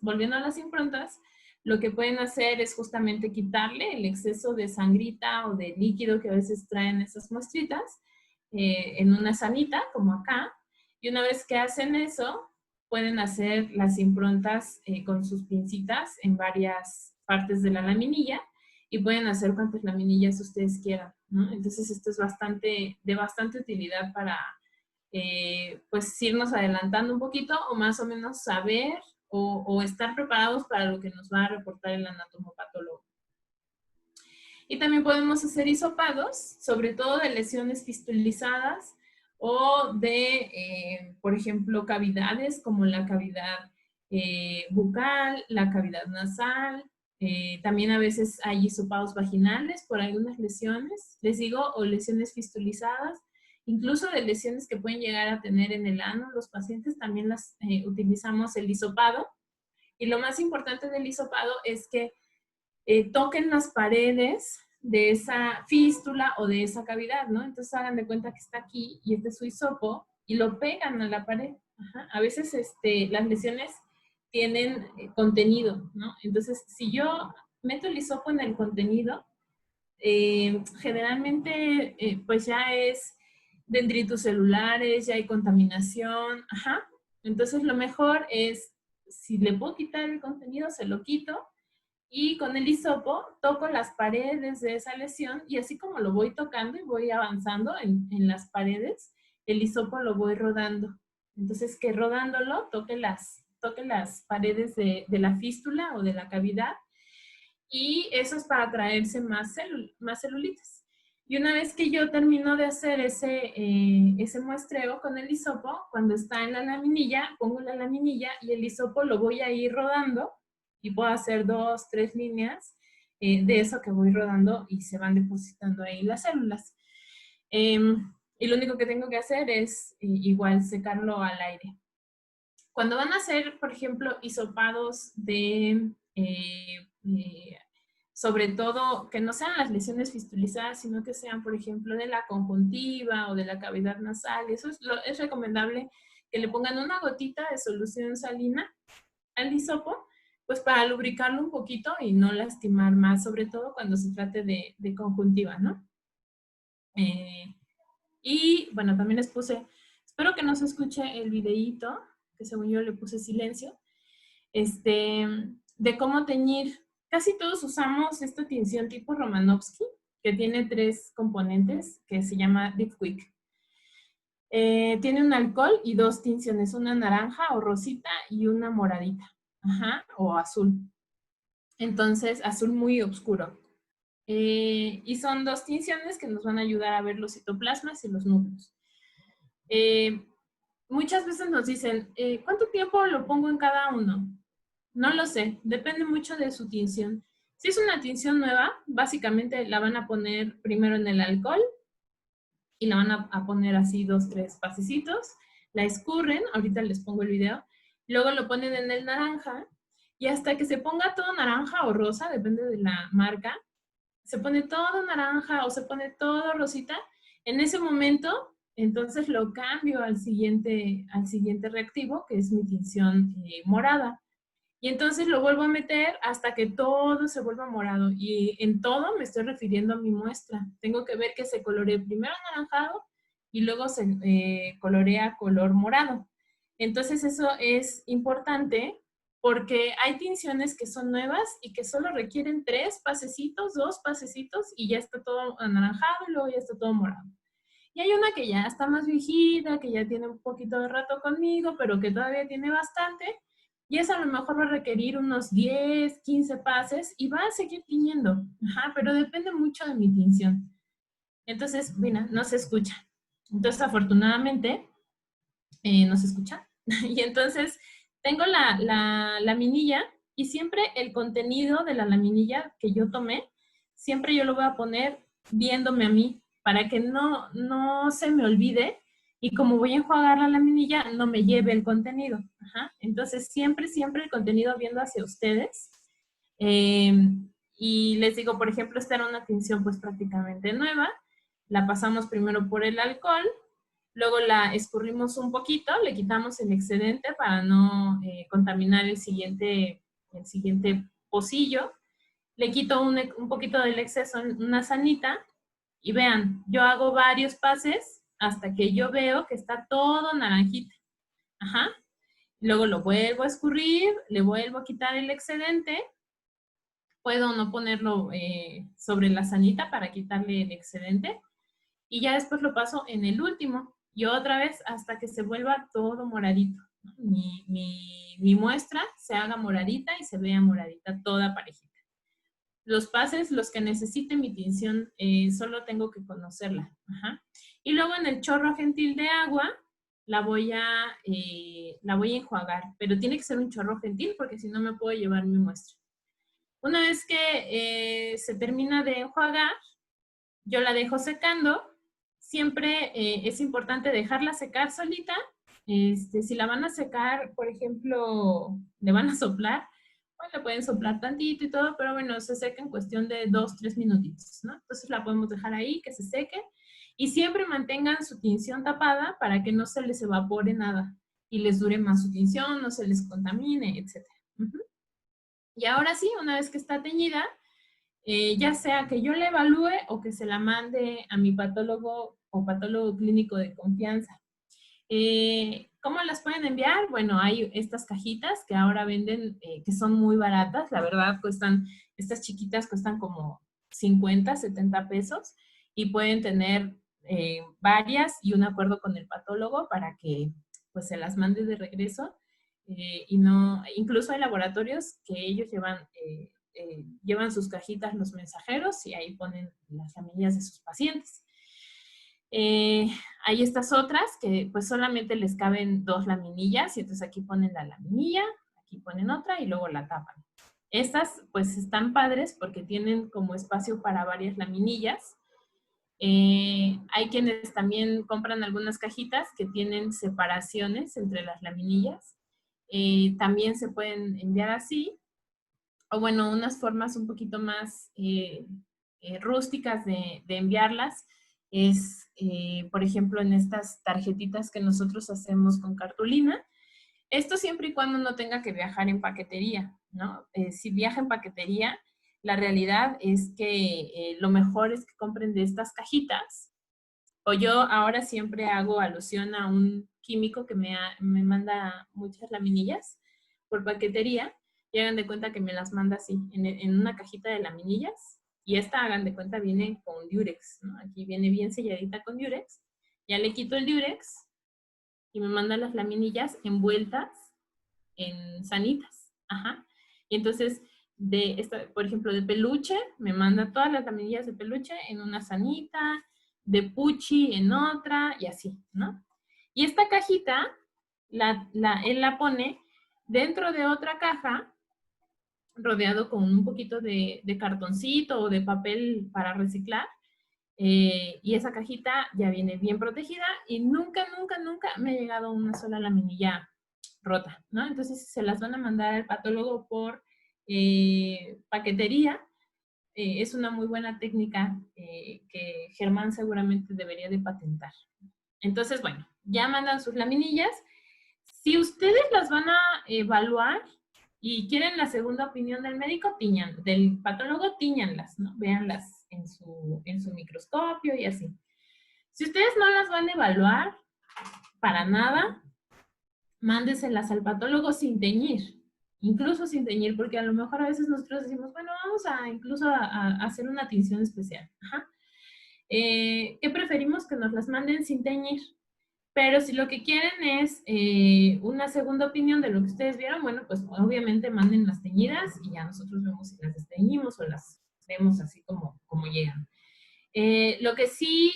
volviendo a las improntas, lo que pueden hacer es justamente quitarle el exceso de sangrita o de líquido que a veces traen esas muestritas en una sanita, como acá. Y una vez que hacen eso, pueden hacer las improntas con sus pincitas en varias partes de la laminilla y pueden hacer cuantas laminillas ustedes quieran, ¿no? Entonces, esto es de bastante utilidad para pues irnos adelantando un poquito o más o menos saber o estar preparados para lo que nos va a reportar el anatomopatólogo. Y también podemos hacer hisopados, sobre todo de lesiones fistulizadas o de, por ejemplo, cavidades como la cavidad bucal, la cavidad nasal. También a veces hay hisopados vaginales por algunas lesiones, les digo, o lesiones fistulizadas. Incluso de lesiones que pueden llegar a tener en el ano, los pacientes también utilizamos el hisopado. Y lo más importante del hisopado es que toquen las paredes de esa fístula o de esa cavidad, ¿no? Entonces hagan de cuenta que está aquí y este es su hisopo y lo pegan a la pared. Ajá. A veces las lesiones tienen contenido, ¿no? Entonces, si yo meto el hisopo en el contenido, generalmente pues ya es dendritos celulares, ya hay contaminación, ajá. Entonces lo mejor es, si le puedo quitar el contenido, se lo quito y con el hisopo toco las paredes de esa lesión y así como lo voy tocando y voy avanzando en las paredes, el hisopo lo voy rodando. Entonces que rodándolo toque las paredes de la fístula o de la cavidad y eso es para traerse más celulitis. Y una vez que yo termino de hacer ese muestreo con el hisopo, cuando está en la laminilla, pongo la laminilla y el hisopo lo voy a ir rodando y puedo hacer 2, 3 líneas de eso que voy rodando y se van depositando ahí las células. Y lo único que tengo que hacer es igual secarlo al aire. Cuando van a hacer, por ejemplo, hisopados de sobre todo que no sean las lesiones fistulizadas, sino que sean, por ejemplo, de la conjuntiva o de la cavidad nasal. Eso es recomendable que le pongan una gotita de solución salina al hisopo, pues para lubricarlo un poquito y no lastimar más, sobre todo cuando se trate de conjuntiva, ¿no? Y bueno, también les puse, espero que no se escuche el videíto, que según yo le puse silencio, de cómo teñir. Casi todos usamos esta tinción tipo Romanowski, que tiene 3 componentes, que se llama Deep Quick. Tiene un alcohol y 2 tinciones, una naranja o rosita y una moradita, o azul. Entonces, azul muy oscuro. Y son 2 tinciones que nos van a ayudar a ver los citoplasmas y los núcleos. Muchas veces nos dicen, ¿cuánto tiempo lo pongo en cada uno? No lo sé, depende mucho de su tinción. Si es una tinción nueva, básicamente la van a poner primero en el alcohol y la van a poner así 2, 3 pasecitos, la escurren, ahorita les pongo el video, luego lo ponen en el naranja y hasta que se ponga todo naranja o rosa, depende de la marca, se pone todo naranja o se pone todo rosita, en ese momento, entonces lo cambio al siguiente reactivo, que es mi tinción morada. Y entonces lo vuelvo a meter hasta que todo se vuelva morado. Y en todo me estoy refiriendo a mi muestra. Tengo que ver que se coloree primero anaranjado y luego se colorea color morado. Entonces eso es importante porque hay tinciones que son nuevas y que solo requieren 3 pasecitos, 2 pasecitos y ya está todo anaranjado y luego ya está todo morado. Y hay una que ya está más viejita, que ya tiene un poquito de rato conmigo, pero que todavía tiene bastante. Y esa a lo mejor va a requerir unos 10, 15 pases y va a seguir tiñendo. Pero depende mucho de mi tinción. Entonces, mira, no se escucha. Entonces, afortunadamente, no se escucha. Y entonces, tengo la laminilla y siempre el contenido de la laminilla que yo tomé, siempre yo lo voy a poner viéndome a mí para que no se me olvide. Y como voy a enjuagar la laminilla, no me lleve el contenido. Entonces, siempre el contenido viendo hacia ustedes. Y les digo, por ejemplo, esta era una tinción pues prácticamente nueva. La pasamos primero por el alcohol, luego la escurrimos un poquito, le quitamos el excedente para no contaminar el siguiente pocillo. Le quito un poquito del exceso en una sanita y vean, yo hago varios pases hasta que yo veo que está todo naranjita. Luego lo vuelvo a escurrir, le vuelvo a quitar el excedente. Puedo no ponerlo sobre la sanita para quitarle el excedente. Y ya después lo paso en el último. Y otra vez hasta que se vuelva todo moradito. Mi muestra se haga moradita y se vea moradita, toda parejita. Los pases, los que necesite mi tinción, solo tengo que conocerla. Y luego en el chorro gentil de agua la voy a enjuagar, pero tiene que ser un chorro gentil porque si no me puedo llevar mi muestra. Una vez que se termina de enjuagar, yo la dejo secando. Siempre es importante dejarla secar solita. Si la van a secar, por ejemplo, le van a soplar, le pueden soplar tantito y todo, pero bueno, se seca en cuestión de 2, 3 minutitos, ¿no? Entonces la podemos dejar ahí, que se seque. Y siempre mantengan su tinción tapada para que no se les evapore nada y les dure más su tinción, no se les contamine, etc. Y ahora sí, una vez que está teñida, ya sea que yo la evalúe o que se la mande a mi patólogo o patólogo clínico de confianza. ¿Cómo las pueden enviar? Bueno, hay estas cajitas que ahora venden, que son muy baratas, la verdad estas chiquitas cuestan como 50, 70 pesos y pueden tener varias y un acuerdo con el patólogo para que pues se las mande de regreso y no, incluso hay laboratorios que ellos llevan sus cajitas los mensajeros y ahí ponen las laminillas de sus pacientes. Hay estas otras que pues solamente les caben 2 laminillas y entonces aquí ponen la laminilla, aquí ponen otra y luego la tapan. Estas pues están padres porque tienen como espacio para varias laminillas. Hay quienes también compran algunas cajitas que tienen separaciones entre las laminillas. También se pueden enviar así. O bueno, unas formas un poquito más rústicas de enviarlas es, por ejemplo, en estas tarjetitas que nosotros hacemos con cartulina. Esto siempre y cuando no tenga que viajar en paquetería, ¿no? Si viaja en paquetería, la realidad es que lo mejor es que compren de estas cajitas. O yo ahora siempre hago alusión a un químico que me manda muchas laminillas por paquetería y hagan de cuenta que me las manda así, en una cajita de laminillas. Y esta, hagan de cuenta, viene con Durex, ¿no? Aquí viene bien selladita con Durex. Ya le quito el Durex y me manda las laminillas envueltas en sanitas. Ajá. Y entonces, por ejemplo, de peluche, me manda todas las laminillas de peluche en una sanita, de puchi en otra, y así, ¿no? Y esta cajita, él la pone dentro de otra caja, rodeado con un poquito de cartoncito o de papel para reciclar, y esa cajita ya viene bien protegida y nunca, nunca, nunca me ha llegado una sola laminilla rota, ¿no? Entonces, si se las van a mandar al patólogo por paquetería, es una muy buena técnica que Germán seguramente debería de patentar. Entonces, bueno, ya mandan sus laminillas. Si ustedes las van a evaluar y quieren la segunda opinión del médico, del patólogo, tíñanlas, ¿no? Véanlas en su microscopio y así. Si ustedes no las van a evaluar para nada, mándeselas al patólogo sin teñir, incluso sin teñir, porque a lo mejor a veces nosotros decimos, bueno, vamos a incluso a hacer una tinción especial. Ajá. ¿Qué preferimos? Que nos las manden sin teñir. Pero si lo que quieren es una segunda opinión de lo que ustedes vieron, bueno, pues obviamente manden las teñidas y ya nosotros vemos si las desteñimos o las vemos así como llegan. Lo que sí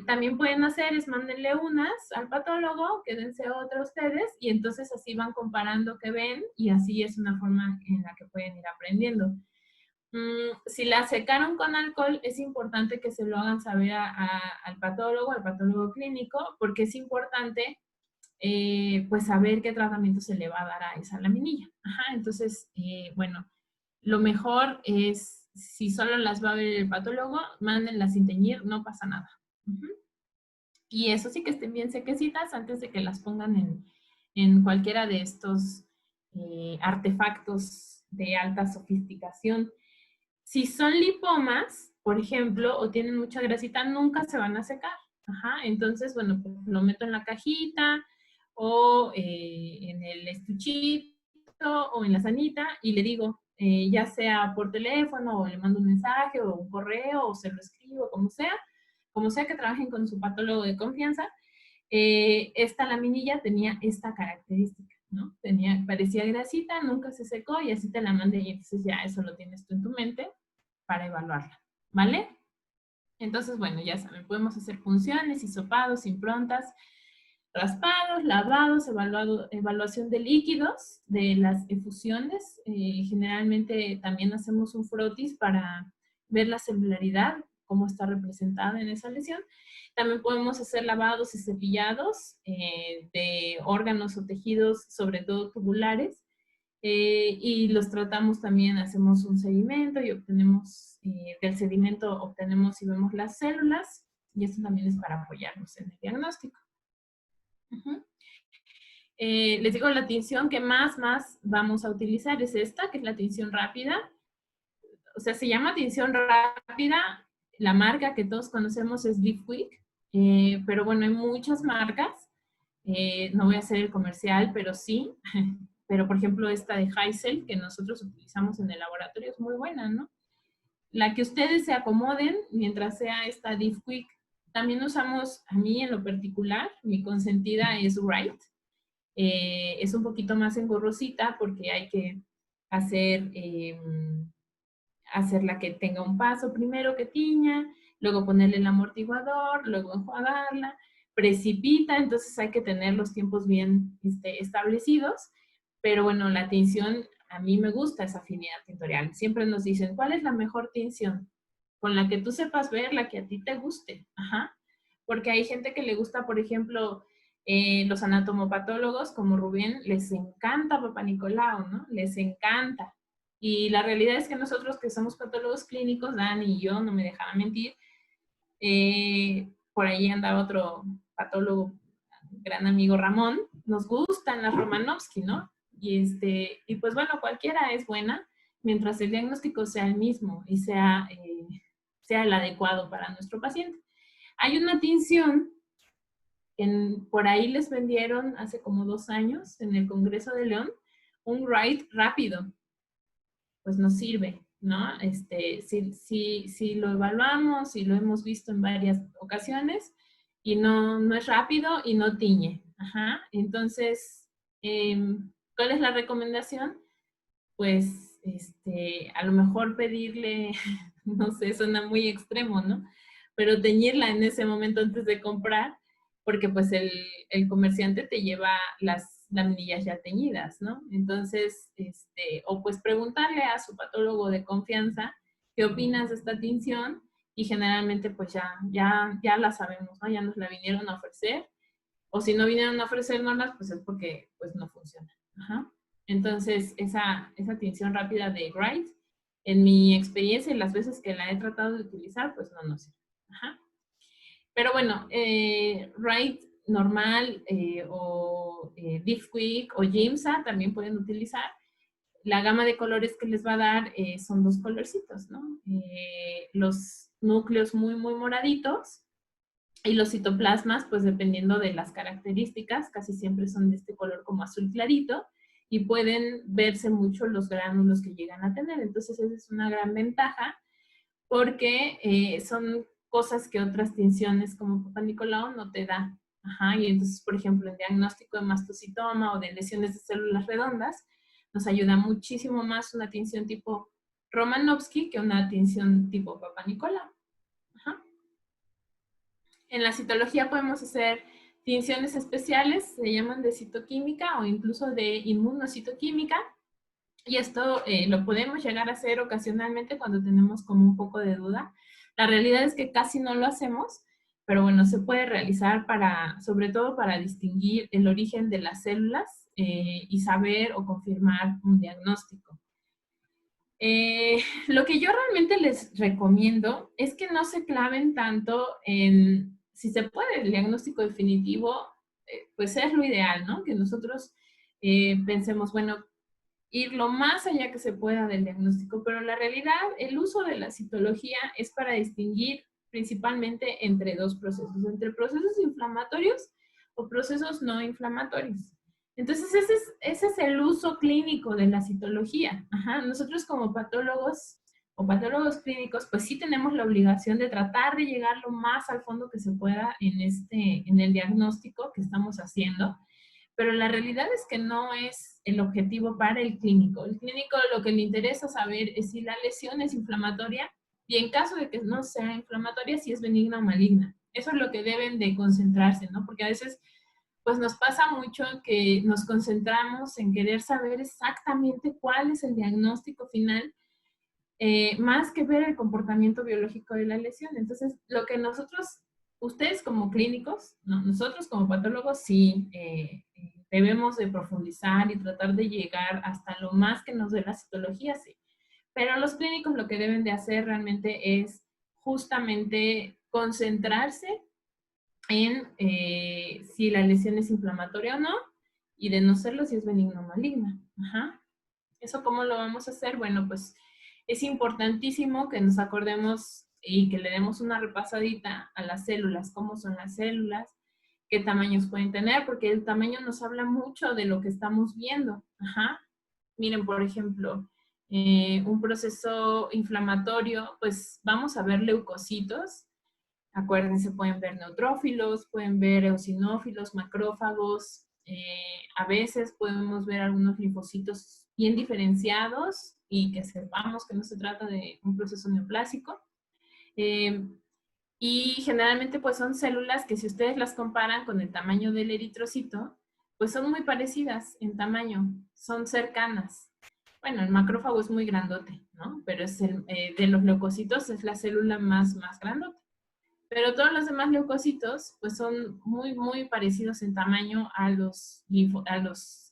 también pueden hacer es mándenle unas al patólogo, quédense otras ustedes y entonces así van comparando qué ven y así es una forma en la que pueden ir aprendiendo. Si la secaron con alcohol, es importante que se lo hagan saber al patólogo clínico, porque es importante pues saber qué tratamiento se le va a dar a esa laminilla. Ajá, entonces, bueno, lo mejor es, si solo las va a ver el patólogo, mándenlas sin teñir, no pasa nada. Y eso sí, que estén bien sequecitas antes de que las pongan en cualquiera de estos artefactos de alta sofisticación. Si son lipomas, por ejemplo, o tienen mucha grasita, nunca se van a secar. Ajá, entonces, bueno, pues lo meto en la cajita o en el estuchito o en la sanita y le digo, ya sea por teléfono o le mando un mensaje o un correo o se lo escribo, como sea que trabajen con su patólogo de confianza, esta laminilla tenía esta característica, ¿no? Parecía grasita, nunca se secó y así te la mandé y entonces ya eso lo tienes tú en tu mente para evaluarla, ¿vale? Entonces, bueno, ya saben, podemos hacer punciones, hisopados, improntas, raspados, lavados, evaluación de líquidos, de las efusiones. Generalmente también hacemos un frotis para ver la celularidad, cómo está representada en esa lesión. También podemos hacer lavados y cepillados de órganos o tejidos, sobre todo tubulares, y los tratamos también, hacemos un sedimento y obtenemos, del sedimento obtenemos y vemos las células, y esto también es para apoyarnos en el diagnóstico. Les digo, la tinción que más vamos a utilizar es esta, que es la tinción rápida. O sea, se llama tinción rápida, la marca que todos conocemos es Diffquick, pero bueno, hay muchas marcas. No voy a hacer el comercial, pero sí. Pero, por ejemplo, esta de Heisel, que nosotros utilizamos en el laboratorio, es muy buena, ¿no? La que ustedes se acomoden, mientras sea esta Diffquick. También usamos, a mí en lo particular, mi consentida es Wright. Es un poquito más engorrosita porque hay que hacerla que tenga un paso primero que tiña, luego ponerle el amortiguador, luego enjuagarla, precipita, entonces hay que tener los tiempos bien establecidos. Pero bueno, la tinción, a mí me gusta esa afinidad tintorial. Siempre nos dicen, ¿cuál es la mejor tinción? Con la que tú sepas ver, la que a ti te guste. Ajá. Porque hay gente que le gusta, por ejemplo, los anatomopatólogos, como Rubén, les encanta Papá Nicolau, ¿no? Les encanta. Y la realidad es que nosotros que somos patólogos clínicos, Dan y yo, no me dejaba mentir, Por ahí anda otro patólogo, gran amigo Ramón. Nos gustan las Romanowski, ¿no? Y pues bueno, cualquiera es buena mientras el diagnóstico sea el mismo y sea el adecuado para nuestro paciente. Hay una tinción por ahí les vendieron hace como 2 años en el Congreso de León un Wright rápido. Pues nos sirve, ¿no? Si lo evaluamos y lo hemos visto en varias ocasiones y no es rápido y no tiñe. Ajá. Entonces, ¿cuál es la recomendación? Pues a lo mejor pedirle, no sé, suena muy extremo, ¿no? Pero teñirla en ese momento antes de comprar, porque pues el comerciante te lleva las laminillas ya teñidas, ¿no? Entonces, o pues preguntarle a su patólogo de confianza qué opinas de esta tinción y generalmente pues ya la sabemos, ¿no? Ya nos la vinieron a ofrecer, o si no vinieron a ofrecérnoslas, pues es porque pues no funciona. Ajá. Entonces, esa tinción rápida de Wright, en mi experiencia y las veces que la he tratado de utilizar, pues no nos sirve. Ajá. Pero bueno, Wright normal o Deep Quick o Jimsa también pueden utilizar. La gama de colores que les va a dar son 2 colorcitos, ¿no? Los núcleos muy, muy moraditos y los citoplasmas, pues dependiendo de las características, casi siempre son de este color como azul clarito y pueden verse mucho los gránulos que llegan a tener. Entonces esa es una gran ventaja porque son cosas que otras tinciones como Papá Nicolau no te da. Ajá, y entonces, por ejemplo, en diagnóstico de mastocitoma o de lesiones de células redondas, nos ayuda muchísimo más una tinción tipo Romanowski que una tinción tipo Papá Nicolau. Ajá. En la citología podemos hacer tinciones especiales, se llaman de citoquímica o incluso de inmunocitoquímica. Y esto lo podemos llegar a hacer ocasionalmente cuando tenemos como un poco de duda. La realidad es que casi no lo hacemos, pero bueno, se puede realizar sobre todo para distinguir el origen de las células y saber o confirmar un diagnóstico. Lo que yo realmente les recomiendo es que no se claven tanto en, si se puede, el diagnóstico definitivo, pues es lo ideal, ¿no? Que nosotros pensemos, bueno, ir lo más allá que se pueda del diagnóstico, pero la realidad, el uso de la citología es para distinguir principalmente entre 2 procesos, entre procesos inflamatorios o procesos no inflamatorios. Entonces, ese es el uso clínico de la citología. Ajá. Nosotros como patólogos o patólogos clínicos, pues sí tenemos la obligación de tratar de llegar lo más al fondo que se pueda en el diagnóstico que estamos haciendo, pero la realidad es que no es el objetivo para el clínico. El clínico lo que le interesa saber es si la lesión es inflamatoria y en caso de que no sea inflamatoria, si es benigna o maligna. Eso es lo que deben de concentrarse, ¿no? Porque a veces pues nos pasa mucho que nos concentramos en querer saber exactamente cuál es el diagnóstico final, más que ver el comportamiento biológico de la lesión. Entonces, lo que ustedes como clínicos, no, nosotros como patólogos, sí debemos de profundizar y tratar de llegar hasta lo más que nos dé la citología, sí. Pero los clínicos lo que deben de hacer realmente es justamente concentrarse en si la lesión es inflamatoria o no, y de no serlo, si es benigna o maligna. Ajá. ¿Eso cómo lo vamos a hacer? Bueno, pues es importantísimo que nos acordemos y que le demos una repasadita a las células, cómo son las células, qué tamaños pueden tener, porque el tamaño nos habla mucho de lo que estamos viendo. Ajá. Miren, por ejemplo, un proceso inflamatorio, pues vamos a ver leucocitos. Acuérdense, pueden ver neutrófilos, pueden ver eosinófilos, macrófagos. A veces podemos ver algunos linfocitos bien diferenciados y que sepamos que no se trata de un proceso neoplásico. Y generalmente pues son células que si ustedes las comparan con el tamaño del eritrocito, pues son muy parecidas en tamaño, son cercanas. Bueno, el macrófago es muy grandote, ¿no? Pero es de los leucocitos es la célula más grandota. Pero todos los demás leucocitos, pues son muy, muy parecidos en tamaño a los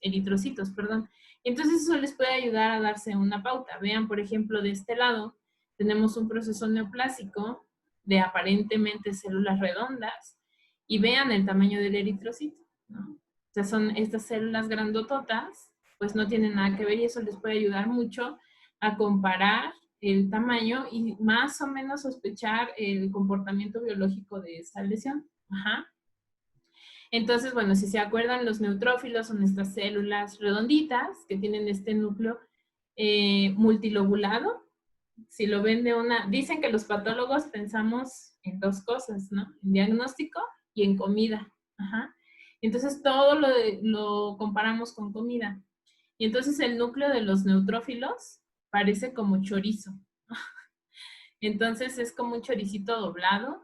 eritrocitos, perdón. Entonces eso les puede ayudar a darse una pauta. Vean, por ejemplo, de este lado tenemos un proceso neoplásico de aparentemente células redondas y vean el tamaño del eritrocito, ¿no? O sea, son estas células grandototas, pues no tienen nada que ver y eso les puede ayudar mucho a comparar el tamaño y más o menos sospechar el comportamiento biológico de esa lesión. Ajá. Entonces, bueno, si se acuerdan, los neutrófilos son estas células redonditas que tienen este núcleo multilobulado. Si lo ven de una... Dicen que los patólogos pensamos en dos cosas, ¿no? En diagnóstico y en comida. Ajá. Entonces, todo lo comparamos con comida. Y entonces el núcleo de los neutrófilos parece como chorizo. Entonces es como un choricito doblado.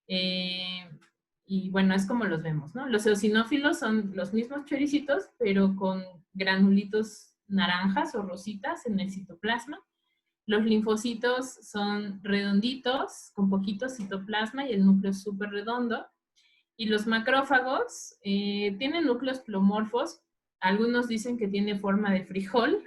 Y bueno, es como los vemos, ¿no? Los eosinófilos son los mismos choricitos, pero con granulitos naranjas o rositas en el citoplasma. Los linfocitos son redonditos, con poquito citoplasma y el núcleo es súper redondo. Y los macrófagos tienen núcleos plomorfos. Algunos dicen que tiene forma de frijol,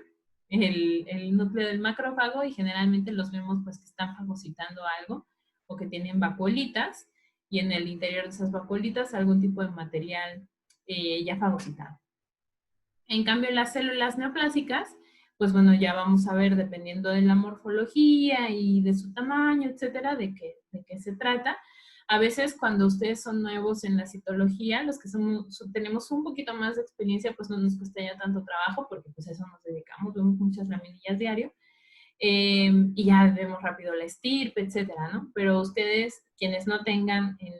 el núcleo del macrófago, y generalmente los vemos pues que están fagocitando algo o que tienen vacuolitas, y en el interior de esas vacuolitas algún tipo de material ya fagocitado. En cambio, las células neoplásicas, pues bueno, ya vamos a ver dependiendo de la morfología y de su tamaño, etcétera, de qué se trata. A veces cuando ustedes son nuevos en la citología, los que tenemos un poquito más de experiencia, pues no nos cuesta ya tanto trabajo, porque pues a eso nos dedicamos, vemos muchas laminillas diario, y ya vemos rápido la estirpe, etcétera, ¿no? Pero ustedes, quienes no tengan en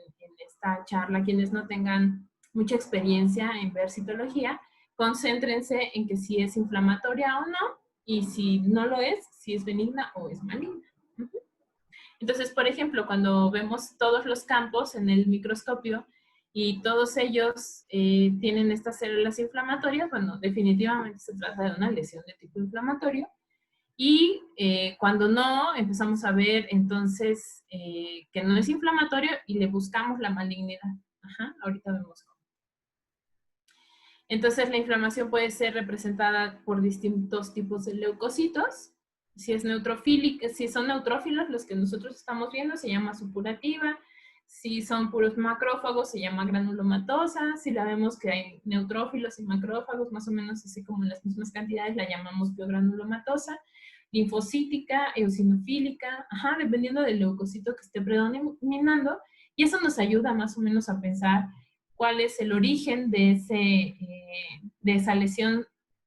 esta charla, quienes no tengan mucha experiencia en ver citología, concéntrense en que si es inflamatoria o no, y si no lo es, si es benigna o es maligna. Entonces, por ejemplo, cuando vemos todos los campos en el microscopio y todos ellos tienen estas células inflamatorias, bueno, definitivamente se trata de una lesión de tipo inflamatorio. Y cuando no, empezamos a ver entonces que no es inflamatorio y le buscamos la malignidad. Ajá, ahorita vemos cómo. Entonces la inflamación puede ser representada por distintos tipos de leucocitos. Si es neutrófilica, si son neutrófilos los que nosotros estamos viendo, se llama supurativa. Si son puros macrófagos, se llama granulomatosa. Si la vemos que hay neutrófilos y macrófagos, más o menos así como en las mismas cantidades, la llamamos biogranulomatosa. Linfocítica, eosinofílica, ajá, dependiendo del leucocito que esté predominando. Y eso nos ayuda más o menos a pensar cuál es el origen de esa lesión.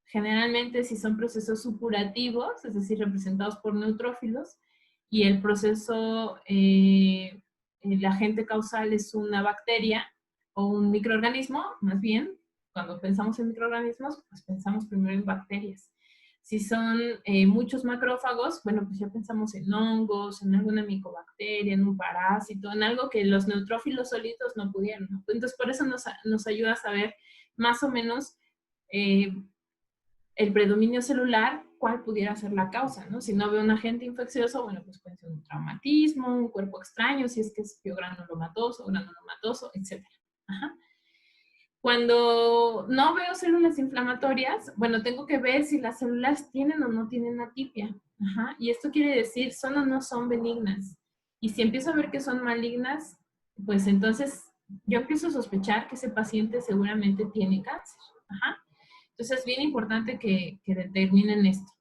Generalmente si son procesos supurativos, es decir, representados por neutrófilos, y el proceso, el agente causal es una bacteria o un microorganismo, más bien, cuando pensamos en microorganismos, pues pensamos primero en bacterias. Si son muchos macrófagos, bueno, pues ya pensamos en hongos, en alguna micobacteria, en un parásito, en algo que los neutrófilos solitos no pudieron, ¿no? Entonces, por eso nos ayuda a saber más o menos el predominio celular, cuál pudiera ser la causa, ¿no? Si no veo un agente infeccioso, bueno, pues puede ser un traumatismo, un cuerpo extraño, si es que es biogranulomatoso, granulomatoso, etc. Ajá. Cuando no veo células inflamatorias, bueno, tengo que ver si las células tienen o no tienen atipia. Ajá. Y esto quiere decir, son o no son benignas. Y si empiezo a ver que son malignas, pues entonces yo empiezo a sospechar que ese paciente seguramente tiene cáncer. Ajá. Entonces es bien importante que determinen esto.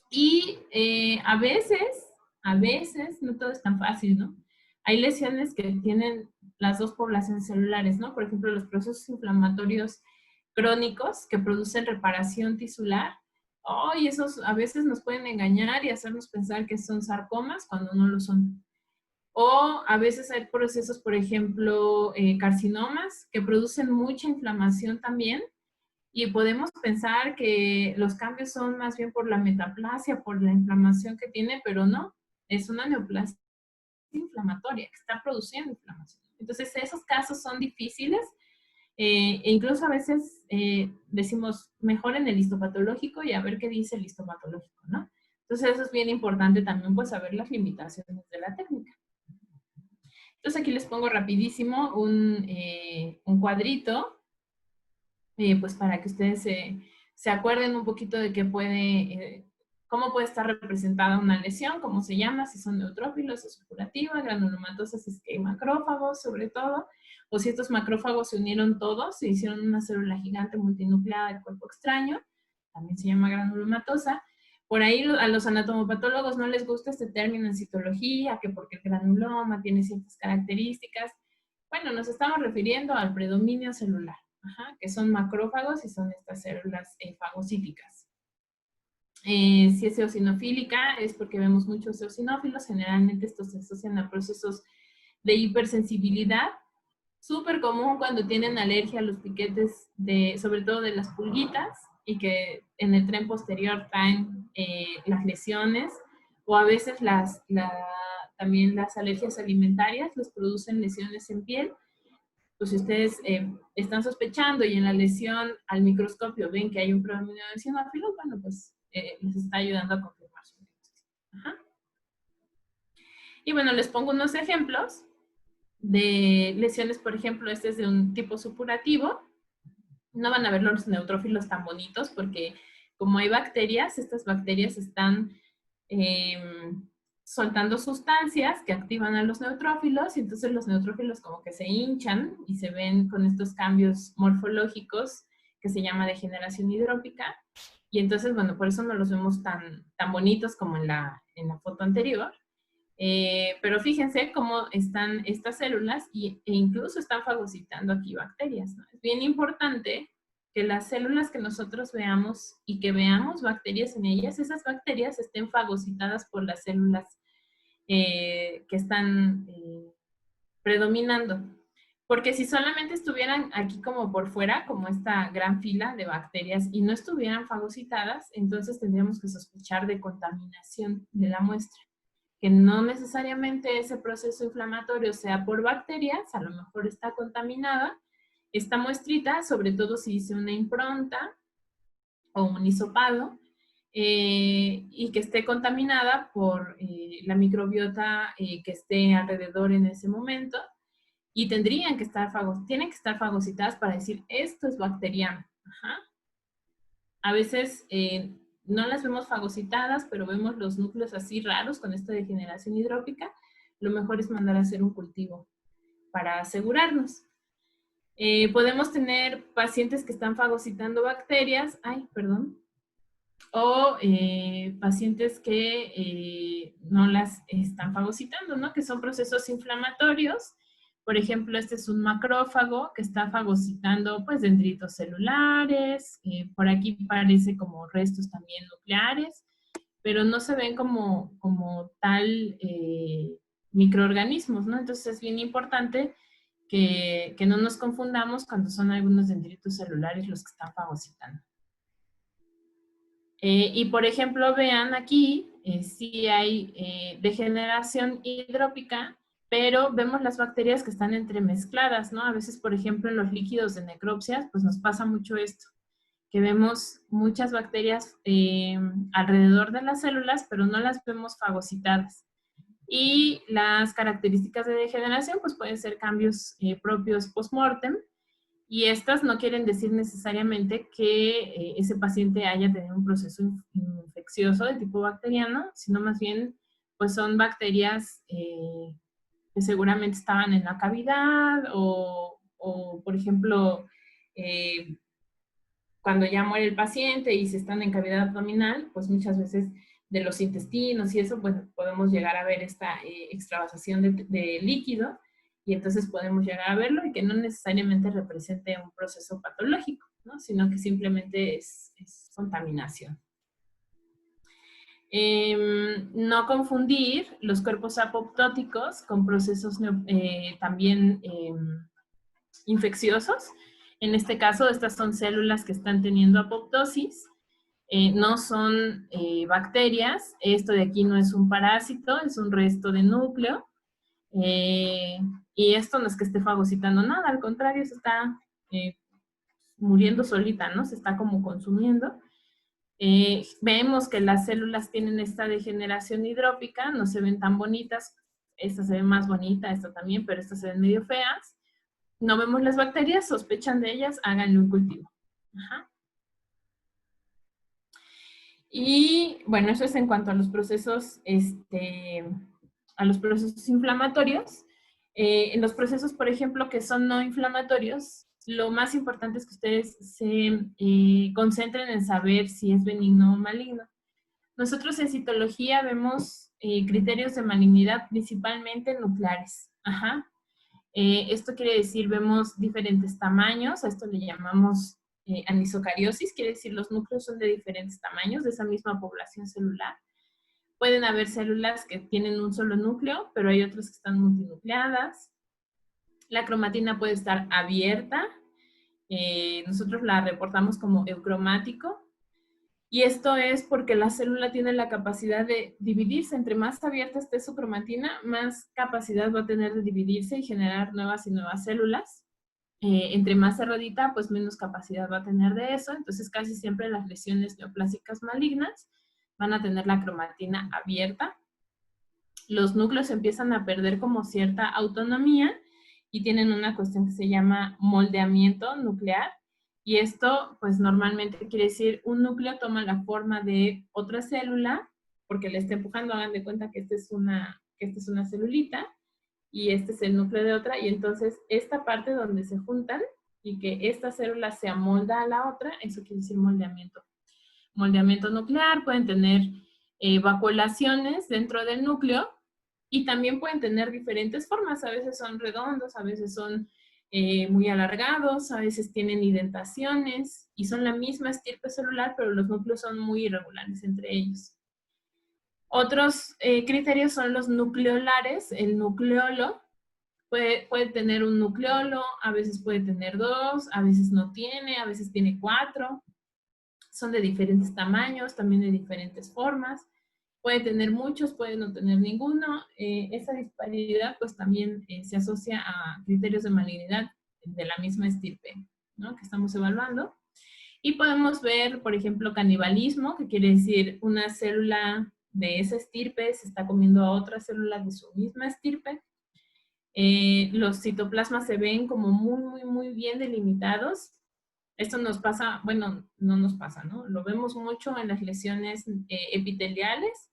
Y a veces, no todo es tan fácil, ¿no? Hay lesiones que tienen las dos poblaciones celulares, ¿no? Por ejemplo, los procesos inflamatorios crónicos que producen reparación tisular. Y esos a veces nos pueden engañar y hacernos pensar que son sarcomas cuando no lo son. O a veces hay procesos, por ejemplo, carcinomas que producen mucha inflamación también. Y podemos pensar que los cambios son más bien por la metaplasia, por la inflamación que tiene, pero no, es una neoplasia inflamatoria que está produciendo inflamación. Entonces, esos casos son difíciles e incluso a veces decimos mejor en el histopatológico y a ver qué dice el histopatológico, ¿no? Entonces, eso es bien importante también, pues, saber las limitaciones de la técnica. Entonces, aquí les pongo rapidísimo un cuadrito, pues para que ustedes se acuerden un poquito de qué puede ¿Cómo puede estar representada una lesión? ¿Cómo se llama? Si son neutrófilos o supurativa, granulomatosa, si es que hay macrófagos, sobre todo, o si estos macrófagos se unieron todos, se hicieron una célula gigante multinucleada del cuerpo extraño, también se llama granulomatosa. Por ahí a los anatomopatólogos no les gusta este término en citología, que porque el granuloma tiene ciertas características. Bueno, nos estamos refiriendo al predominio celular, que son macrófagos y son estas células fagocíticas. Si es eosinofílica, es porque vemos muchos eosinófilos. Generalmente estos se asocian a procesos de hipersensibilidad. Súper común cuando tienen alergia a los piquetes, sobre todo de las pulguitas, y que en el tren posterior traen las lesiones, o a veces también las alergias alimentarias les producen lesiones en piel. Pues si ustedes están sospechando y en la lesión al microscopio ven que hay un predominio de eosinófilos, bueno, pues les está ayudando a confirmar su diagnóstico. Y bueno, les pongo unos ejemplos de lesiones. Por ejemplo, este es de un tipo supurativo. No van a ver los neutrófilos tan bonitos porque como hay bacterias, estas bacterias están soltando sustancias que activan a los neutrófilos, y entonces los neutrófilos como que se hinchan y se ven con estos cambios morfológicos que se llama degeneración hidrópica. Y entonces, bueno, por eso no los vemos tan bonitos como en la foto anterior. Pero fíjense cómo están estas células e incluso están fagocitando aquí bacterias, ¿no? Es bien importante que las células que nosotros veamos y que veamos bacterias en ellas, esas bacterias estén fagocitadas por las células que están predominando. Porque si solamente estuvieran aquí como por fuera, como esta gran fila de bacterias, y no estuvieran fagocitadas, entonces tendríamos que sospechar de contaminación de la muestra. Que no necesariamente ese proceso inflamatorio sea por bacterias, a lo mejor está contaminada esta muestrita, sobre todo si hice una impronta o un hisopado, y que esté contaminada por la microbiota que esté alrededor en ese momento, y tienen que estar fagocitadas para decir, esto es bacteriano. A veces no las vemos fagocitadas, pero vemos los núcleos así raros con esta degeneración hidrópica. Lo mejor es mandar a hacer un cultivo para asegurarnos. Podemos tener pacientes que están fagocitando bacterias, o pacientes que no las están fagocitando, ¿no? Que son procesos inflamatorios. Por ejemplo, este es un macrófago que está fagocitando pues dendritos celulares, por aquí parece como restos también nucleares, pero no se ven como tal microorganismos, ¿no? Entonces es bien importante que no nos confundamos cuando son algunos dendritos celulares los que están fagocitando. Y por ejemplo, vean aquí, sí hay degeneración hidrópica, pero vemos las bacterias que están entremezcladas, ¿no? A veces, por ejemplo, en los líquidos de necropsias, pues nos pasa mucho esto, que vemos muchas bacterias alrededor de las células, pero no las vemos fagocitadas. Y las características de degeneración, pues pueden ser cambios propios post-mortem, y estas no quieren decir necesariamente que ese paciente haya tenido un proceso infeccioso de tipo bacteriano, sino más bien, pues son bacterias que seguramente estaban en la cavidad o por ejemplo, cuando ya muere el paciente y se están en cavidad abdominal, pues muchas veces de los intestinos y eso, pues podemos llegar a ver esta extravasación de líquido, y entonces podemos llegar a verlo y que no necesariamente represente un proceso patológico, ¿no? Sino que simplemente es contaminación. No confundir los cuerpos apoptóticos con procesos también infecciosos. En este caso, estas son células que están teniendo apoptosis, no son bacterias. Esto de aquí no es un parásito, es un resto de núcleo. Y esto no es que esté fagocitando nada, al contrario, se está muriendo solita, ¿no? Se está como consumiendo. Vemos que las células tienen esta degeneración hidrópica, no se ven tan bonitas. Esta se ve más bonita, esta también, pero estas se ven medio feas. No vemos las bacterias, sospechan de ellas, háganle un cultivo. Y bueno, eso es en cuanto a los procesos, inflamatorios. En los procesos, por ejemplo, que son no inflamatorios, lo más importante es que ustedes se concentren en saber si es benigno o maligno. Nosotros en citología vemos criterios de malignidad principalmente nucleares. Ajá. Esto quiere decir, vemos diferentes tamaños, a esto le llamamos anisocariosis, quiere decir los núcleos son de diferentes tamaños de esa misma población celular. Pueden haber células que tienen un solo núcleo, pero hay otras que están multinucleadas. La cromatina puede estar abierta, nosotros la reportamos como eucromático, y esto es porque la célula tiene la capacidad de dividirse. Entre más abierta esté su cromatina, más capacidad va a tener de dividirse y generar nuevas y nuevas células. Entre más cerradita, pues menos capacidad va a tener de eso. Entonces, casi siempre las lesiones neoplásicas malignas van a tener la cromatina abierta. Los núcleos empiezan a perder como cierta autonomía y tienen una cuestión que se llama moldeamiento nuclear. Y esto, pues normalmente quiere decir un núcleo toma la forma de otra célula porque le está empujando. Hagan de cuenta que esta es una celulita y este es el núcleo de otra, y entonces esta parte donde se juntan y que esta célula se amolda a la otra, eso quiere decir moldeamiento. Moldeamiento nuclear, pueden tener vacuolaciones dentro del núcleo y también pueden tener diferentes formas, a veces son redondos, a veces son muy alargados, a veces tienen indentaciones y son la misma estirpe celular, pero los núcleos son muy irregulares entre ellos. Otros criterios son los nucleolares. El nucleolo puede tener un nucleolo, a veces puede tener 2, a veces no tiene, a veces tiene 4. Son de diferentes tamaños, también de diferentes formas. Puede tener muchos, puede no tener ninguno. Esa disparidad pues también se asocia a criterios de malignidad de la misma estirpe, ¿no?, que estamos evaluando. Y podemos ver, por ejemplo, canibalismo, que quiere decir una célula de esa estirpe se está comiendo a otra célula de su misma estirpe. Los citoplasmas se ven como muy bien delimitados. Esto nos pasa, bueno, no nos pasa, ¿no? Lo vemos mucho en las lesiones epiteliales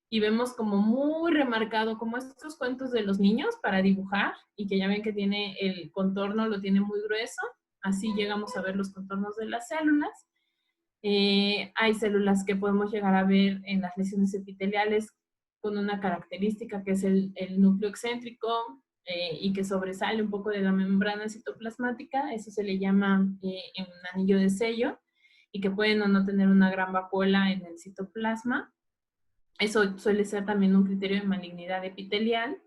y vemos como muy remarcado, como estos cuentos de los niños para dibujar y que ya ven que tiene el contorno, lo tiene muy grueso. Así llegamos a ver los contornos de las células. Hay células que podemos llegar a ver en las lesiones epiteliales con una característica que es el núcleo excéntrico y que sobresale un poco de la membrana citoplasmática. Eso se le llama un anillo de sello y que pueden o no tener una gran vacuola en el citoplasma. Eso suele ser también un criterio de malignidad epitelial.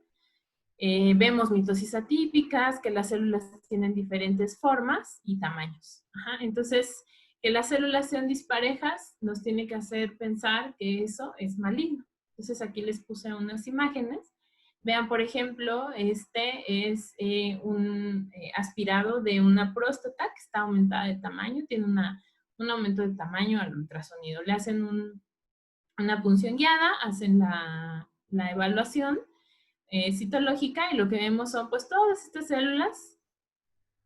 Vemos mitosis atípicas, que las células tienen diferentes formas y tamaños. Ajá. Entonces, que las células sean disparejas nos tiene que hacer pensar que eso es maligno. Entonces, aquí les puse unas imágenes. Vean, por ejemplo, este es un aspirado de una próstata que está aumentada de tamaño, tiene un aumento de tamaño al ultrasonido. Le hacen una punción guiada, hacen la evaluación citológica y lo que vemos son pues todas estas células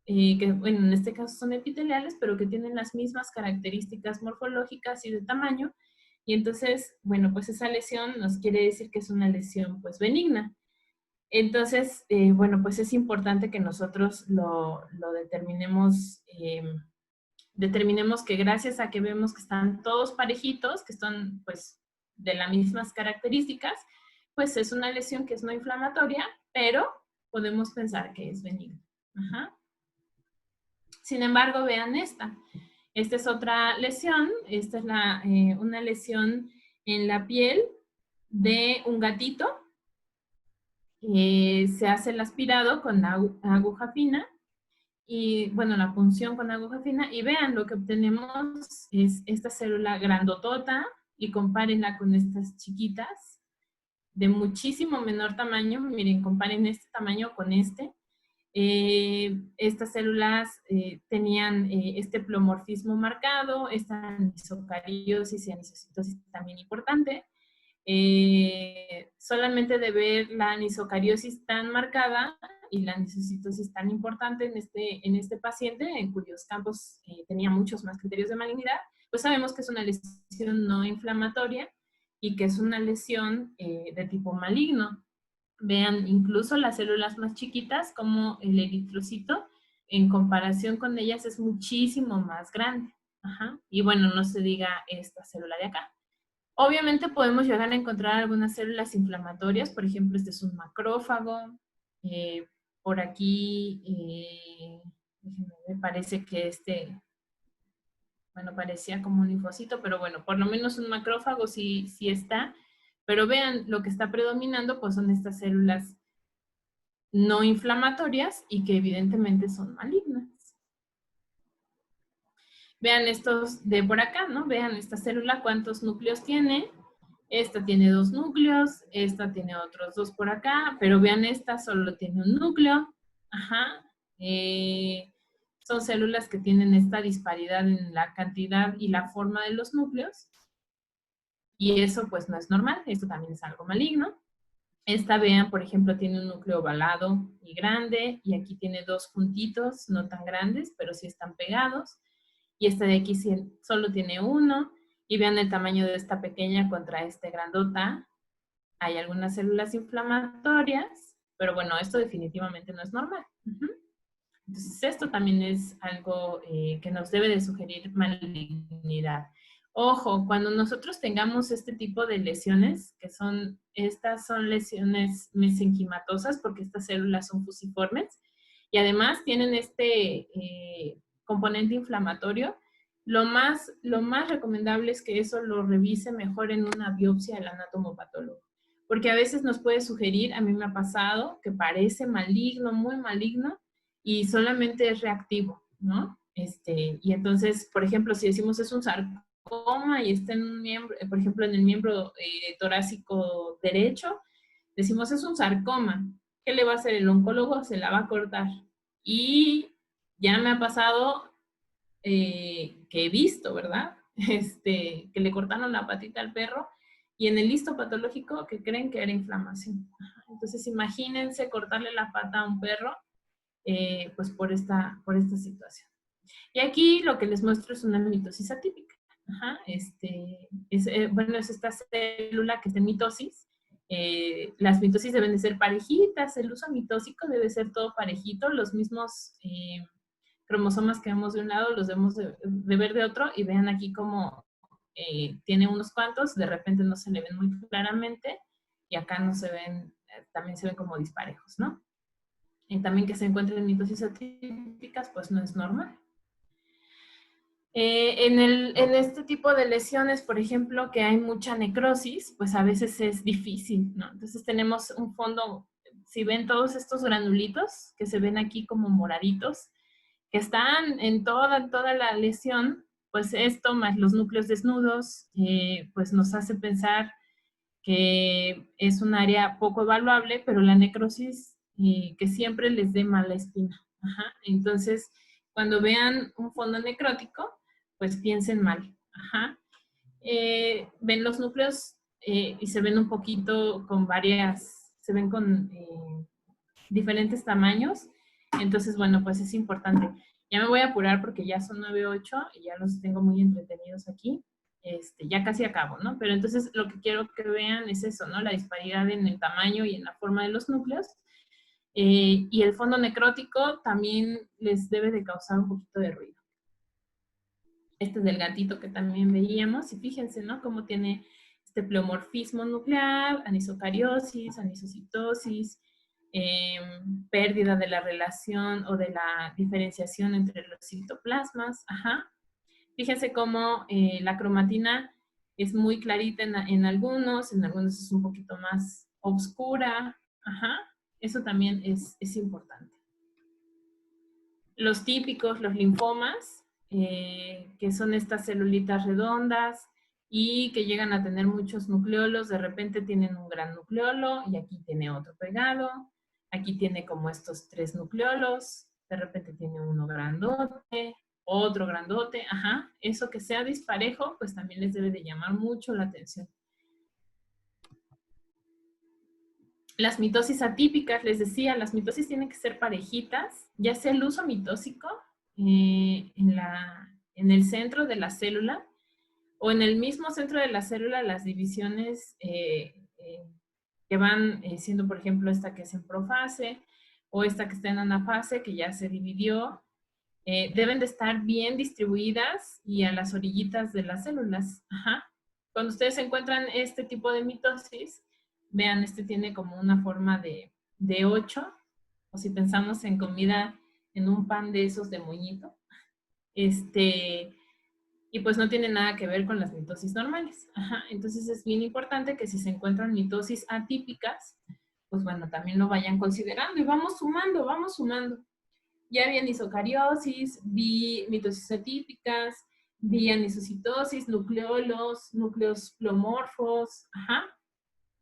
que bueno, en este caso son epiteliales, pero que tienen las mismas características morfológicas y de tamaño, y entonces, bueno, pues esa lesión nos quiere decir que es una lesión pues benigna. Entonces, bueno, pues es importante que nosotros lo determinemos, determinemos que gracias a que vemos que están todos parejitos, que están pues de las mismas características, pues es una lesión que es no inflamatoria, pero podemos pensar que es benigna. Ajá. Sin embargo, vean esta. Esta es otra lesión. Esta es una lesión en la piel de un gatito. Se hace el aspirado con aguja fina y, bueno, la punción con aguja fina. Y vean, lo que obtenemos es esta célula grandotota y compárenla con estas chiquitas de muchísimo menor tamaño. Miren, comparen este tamaño con este. Estas células tenían este pleomorfismo marcado, esta anisocariosis y anisocitosis también importante. Solamente de ver la anisocariosis tan marcada y la anisocitosis tan importante en este paciente, en cuyos campos tenía muchos más criterios de malignidad, pues sabemos que es una lesión no inflamatoria y que es una lesión de tipo maligno. Vean, incluso las células más chiquitas, como el eritrocito, en comparación con ellas es muchísimo más grande. Ajá. Y bueno, no se diga esta célula de acá. Obviamente podemos llegar a encontrar algunas células inflamatorias, por ejemplo, este es un macrófago, por aquí, me parece que bueno, parecía como un linfocito, pero bueno, por lo menos un macrófago sí está, pero vean, lo que está predominando pues son estas células no inflamatorias y que evidentemente son malignas. Vean estos de por acá, ¿no? Vean esta célula, cuántos núcleos tiene. Esta tiene 2 núcleos, esta tiene otros 2 por acá, pero vean, esta solo tiene un núcleo. Ajá. Son células que tienen esta disparidad en la cantidad y la forma de los núcleos. Y eso pues no es normal, esto también es algo maligno. Esta, vean, por ejemplo, tiene un núcleo ovalado y grande, y aquí tiene 2 puntitos, no tan grandes, pero sí están pegados. Y esta de aquí solo tiene 1. Y vean el tamaño de esta pequeña contra este grandota. Hay algunas células inflamatorias, pero bueno, esto definitivamente no es normal. Entonces, esto también es algo que nos debe de sugerir malignidad. Ojo, cuando nosotros tengamos este tipo de lesiones, estas son lesiones mesenquimatosas, porque estas células son fusiformes, y además tienen este componente inflamatorio, lo más recomendable es que eso lo revise mejor en una biopsia del anatomopatólogo. Porque a veces nos puede sugerir, a mí me ha pasado, que parece maligno, muy maligno, y solamente es reactivo, ¿no? Y entonces, por ejemplo, si decimos es un sarcoma y está en un miembro, por ejemplo, en el miembro torácico derecho, decimos es un sarcoma. ¿Qué le va a hacer el oncólogo? Se la va a cortar. Y ya me ha pasado que he visto, ¿verdad? Que le cortaron la patita al perro y en el histopatológico que creen que era inflamación. Entonces, imagínense cortarle la pata a un perro pues por esta situación. Y aquí lo que les muestro es una mitosis atípica. Ajá, bueno, es esta célula que está en mitosis. Las mitosis deben de ser parejitas, el uso mitósico debe ser todo parejito, los mismos cromosomas que vemos de un lado los debemos de ver de otro, y vean aquí como tiene unos cuantos, de repente no se le ven muy claramente, y acá no se ven, también se ven como disparejos, ¿no? Y también que se encuentren mitosis atípicas, pues no es normal. En este tipo de lesiones, por ejemplo, que hay mucha necrosis, pues a veces es difícil, ¿no? Entonces tenemos un fondo, si ven todos estos granulitos que se ven aquí como moraditos, que están en toda la lesión, pues esto más los núcleos desnudos, pues nos hace pensar que es un área poco evaluable, pero la necrosis que siempre les dé mala espina. Ajá. Entonces, cuando vean un fondo necrótico, pues piensen mal. Ajá. Ven los núcleos y se ven un poquito con se ven con diferentes tamaños. Entonces, bueno, pues es importante. Ya me voy a apurar porque ya son 9:08 y ya los tengo muy entretenidos aquí. Ya casi acabo, ¿no? Pero entonces lo que quiero que vean es eso, ¿no? La disparidad en el tamaño y en la forma de los núcleos. Y el fondo necrótico también les debe de causar un poquito de ruido. Este es del gatito que también veíamos, y fíjense, ¿no? Cómo tiene este pleomorfismo nuclear, anisocariosis, anisocitosis, pérdida de la relación o de la diferenciación entre los citoplasmas. Ajá. Fíjense cómo la cromatina es muy clarita en algunos es un poquito más oscura. Ajá. Eso también es importante. Los típicos, los linfomas, que son estas celulitas redondas y que llegan a tener muchos nucleolos, de repente tienen un gran nucleolo y aquí tiene otro pegado, aquí tiene como estos 3 nucleolos, de repente tiene uno grandote, otro grandote, ajá, eso que sea disparejo, pues también les debe de llamar mucho la atención. Las mitosis atípicas, les decía, las mitosis tienen que ser parejitas, ya sea el uso mitósico en el centro de la célula, o en el mismo centro de la célula las divisiones que van siendo, por ejemplo, esta que es en profase o esta que está en anafase, que ya se dividió, deben de estar bien distribuidas y a las orillitas de las células. Ajá. Cuando ustedes encuentran este tipo de mitosis, vean, este tiene como una forma de 8, o si pensamos en comida, en un pan de esos de moñito, y pues no tiene nada que ver con las mitosis normales. Ajá. Entonces es bien importante que si se encuentran mitosis atípicas, pues bueno, también lo vayan considerando y vamos sumando, vamos sumando. Ya vi anisocariosis, vi mitosis atípicas, vi anisocitosis, nucleolos, núcleos plomorfos, ajá.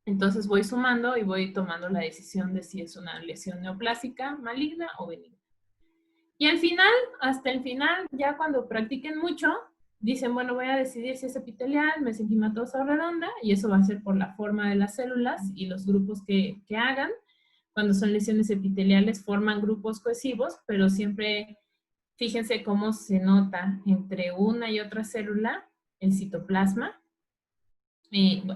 Entonces voy sumando y voy tomando la decisión de si es una lesión neoplásica, maligna o benigna. Y al final, hasta el final, ya cuando practiquen mucho, dicen, bueno, voy a decidir si es epitelial, mesenquimatosa o redonda, y eso va a ser por la forma de las células y los grupos que hagan. Cuando son lesiones epiteliales forman grupos cohesivos, pero siempre fíjense cómo se nota entre una y otra célula el citoplasma.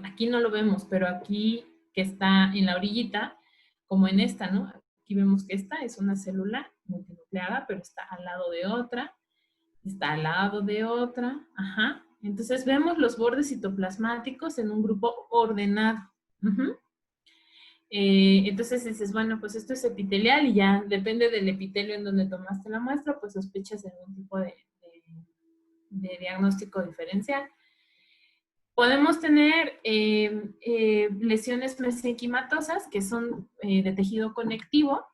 Aquí no lo vemos, pero aquí que está en la orillita, como en esta, ¿no? Aquí vemos que esta es una célula multinucleada, pero está al lado de otra, está al lado de otra, ajá. Entonces vemos los bordes citoplasmáticos en un grupo ordenado. Entonces dices, bueno, pues esto es epitelial y ya depende del epitelio en donde tomaste la muestra, pues sospechas de algún tipo de diagnóstico diferencial. Podemos tener lesiones mesenquimatosas que son de tejido conectivo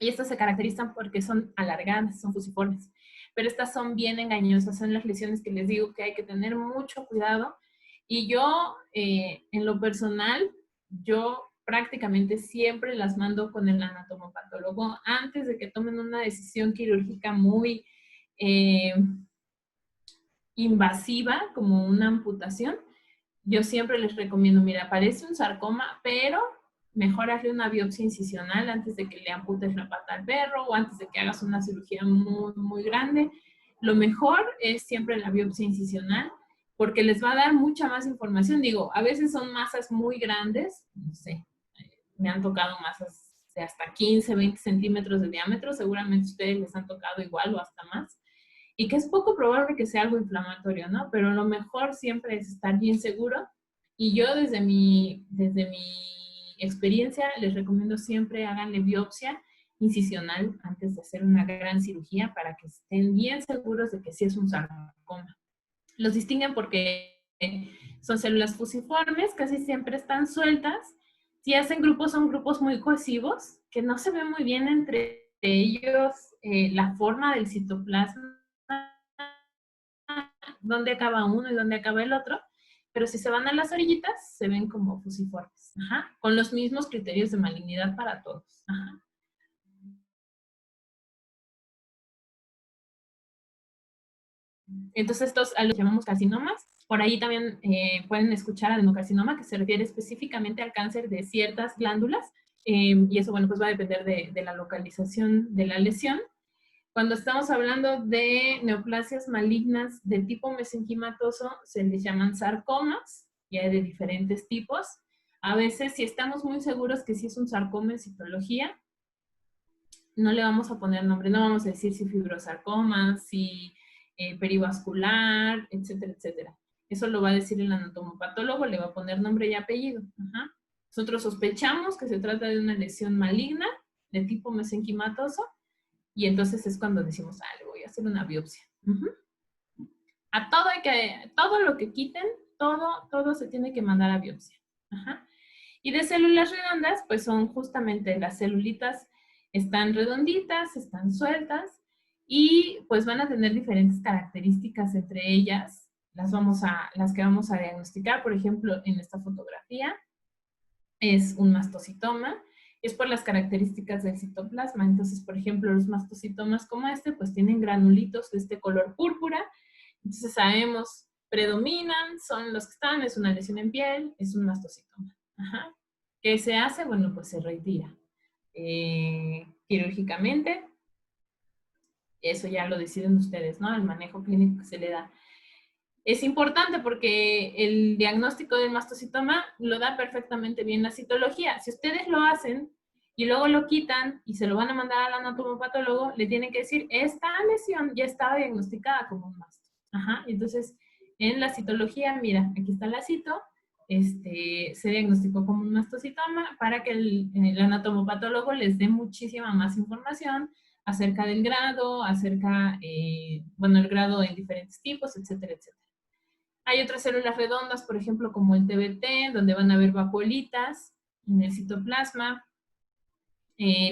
y estas se caracterizan porque son alargadas, son fusiformes, pero estas son bien engañosas, son las lesiones que les digo que hay que tener mucho cuidado y yo en lo personal, yo prácticamente siempre las mando con el anatomopatólogo antes de que tomen una decisión quirúrgica muy invasiva, como una amputación. Yo siempre les recomiendo, mira, parece un sarcoma, pero mejor hazle una biopsia incisional antes de que le amputes la pata al perro o antes de que hagas una cirugía muy, muy grande. Lo mejor es siempre la biopsia incisional porque les va a dar mucha más información. Digo, a veces son masas muy grandes, no sé, me han tocado masas de hasta 15, 20 centímetros de diámetro, seguramente ustedes les han tocado igual o hasta más, y que es poco probable que sea algo inflamatorio, ¿no? Pero lo mejor siempre es estar bien seguro, y yo desde mi experiencia les recomiendo siempre háganle biopsia incisional antes de hacer una gran cirugía para que estén bien seguros de que sí es un sarcoma. Los distinguen porque son células fusiformes, casi siempre están sueltas. Si hacen grupos, son grupos muy cohesivos, que no se ve muy bien entre ellos la forma del citoplasma, dónde acaba uno y dónde acaba el otro, pero si se van a las orillitas, se ven como fusiformes, ajá, con los mismos criterios de malignidad para todos. Ajá. Entonces estos a los que llamamos carcinomas. Por ahí también pueden escuchar adenocarcinoma, que se refiere específicamente al cáncer de ciertas glándulas, y eso, bueno, pues va a depender de la localización de la lesión. Cuando estamos hablando de neoplasias malignas de tipo mesenquimatoso, se les llaman sarcomas, y hay de diferentes tipos. A veces, si estamos muy seguros que sí es un sarcoma en citología, no le vamos a poner nombre, no vamos a decir si fibrosarcoma, si perivascular, etcétera, etcétera. Eso lo va a decir el anatomopatólogo, le va a poner nombre y apellido. Ajá. Nosotros sospechamos que se trata de una lesión maligna de tipo mesenquimatoso, y entonces es cuando decimos, le voy a hacer una biopsia. A todo lo que quiten, todo se tiene que mandar a biopsia. Ajá. Y de células redondas, pues son justamente las celulitas, están redonditas, están sueltas, y pues van a tener diferentes características entre ellas, las que vamos a diagnosticar. Por ejemplo, en esta fotografía es un mastocitoma, es por las características del citoplasma. Entonces, por ejemplo, los mastocitomas como este, pues tienen granulitos de este color púrpura. Entonces sabemos, predominan, son los que están, es una lesión en piel, es un mastocitoma. Ajá. ¿Qué se hace? Bueno, pues se retira quirúrgicamente. Eso ya lo deciden ustedes, ¿no? El manejo clínico que se le da. Es importante porque el diagnóstico del mastocitoma lo da perfectamente bien la citología. Si ustedes lo hacen y luego lo quitan y se lo van a mandar al anatomopatólogo, le tienen que decir, esta lesión ya estaba diagnosticada como un masto. Ajá, entonces, en la citología, mira, aquí está la cito, se diagnosticó como un mastocitoma para que el anatomopatólogo les dé muchísima más información acerca del grado, acerca, bueno, el grado en diferentes tipos, etcétera, etcétera. Hay otras células redondas, por ejemplo, como el TBT, donde van a haber vacuolitas en el citoplasma.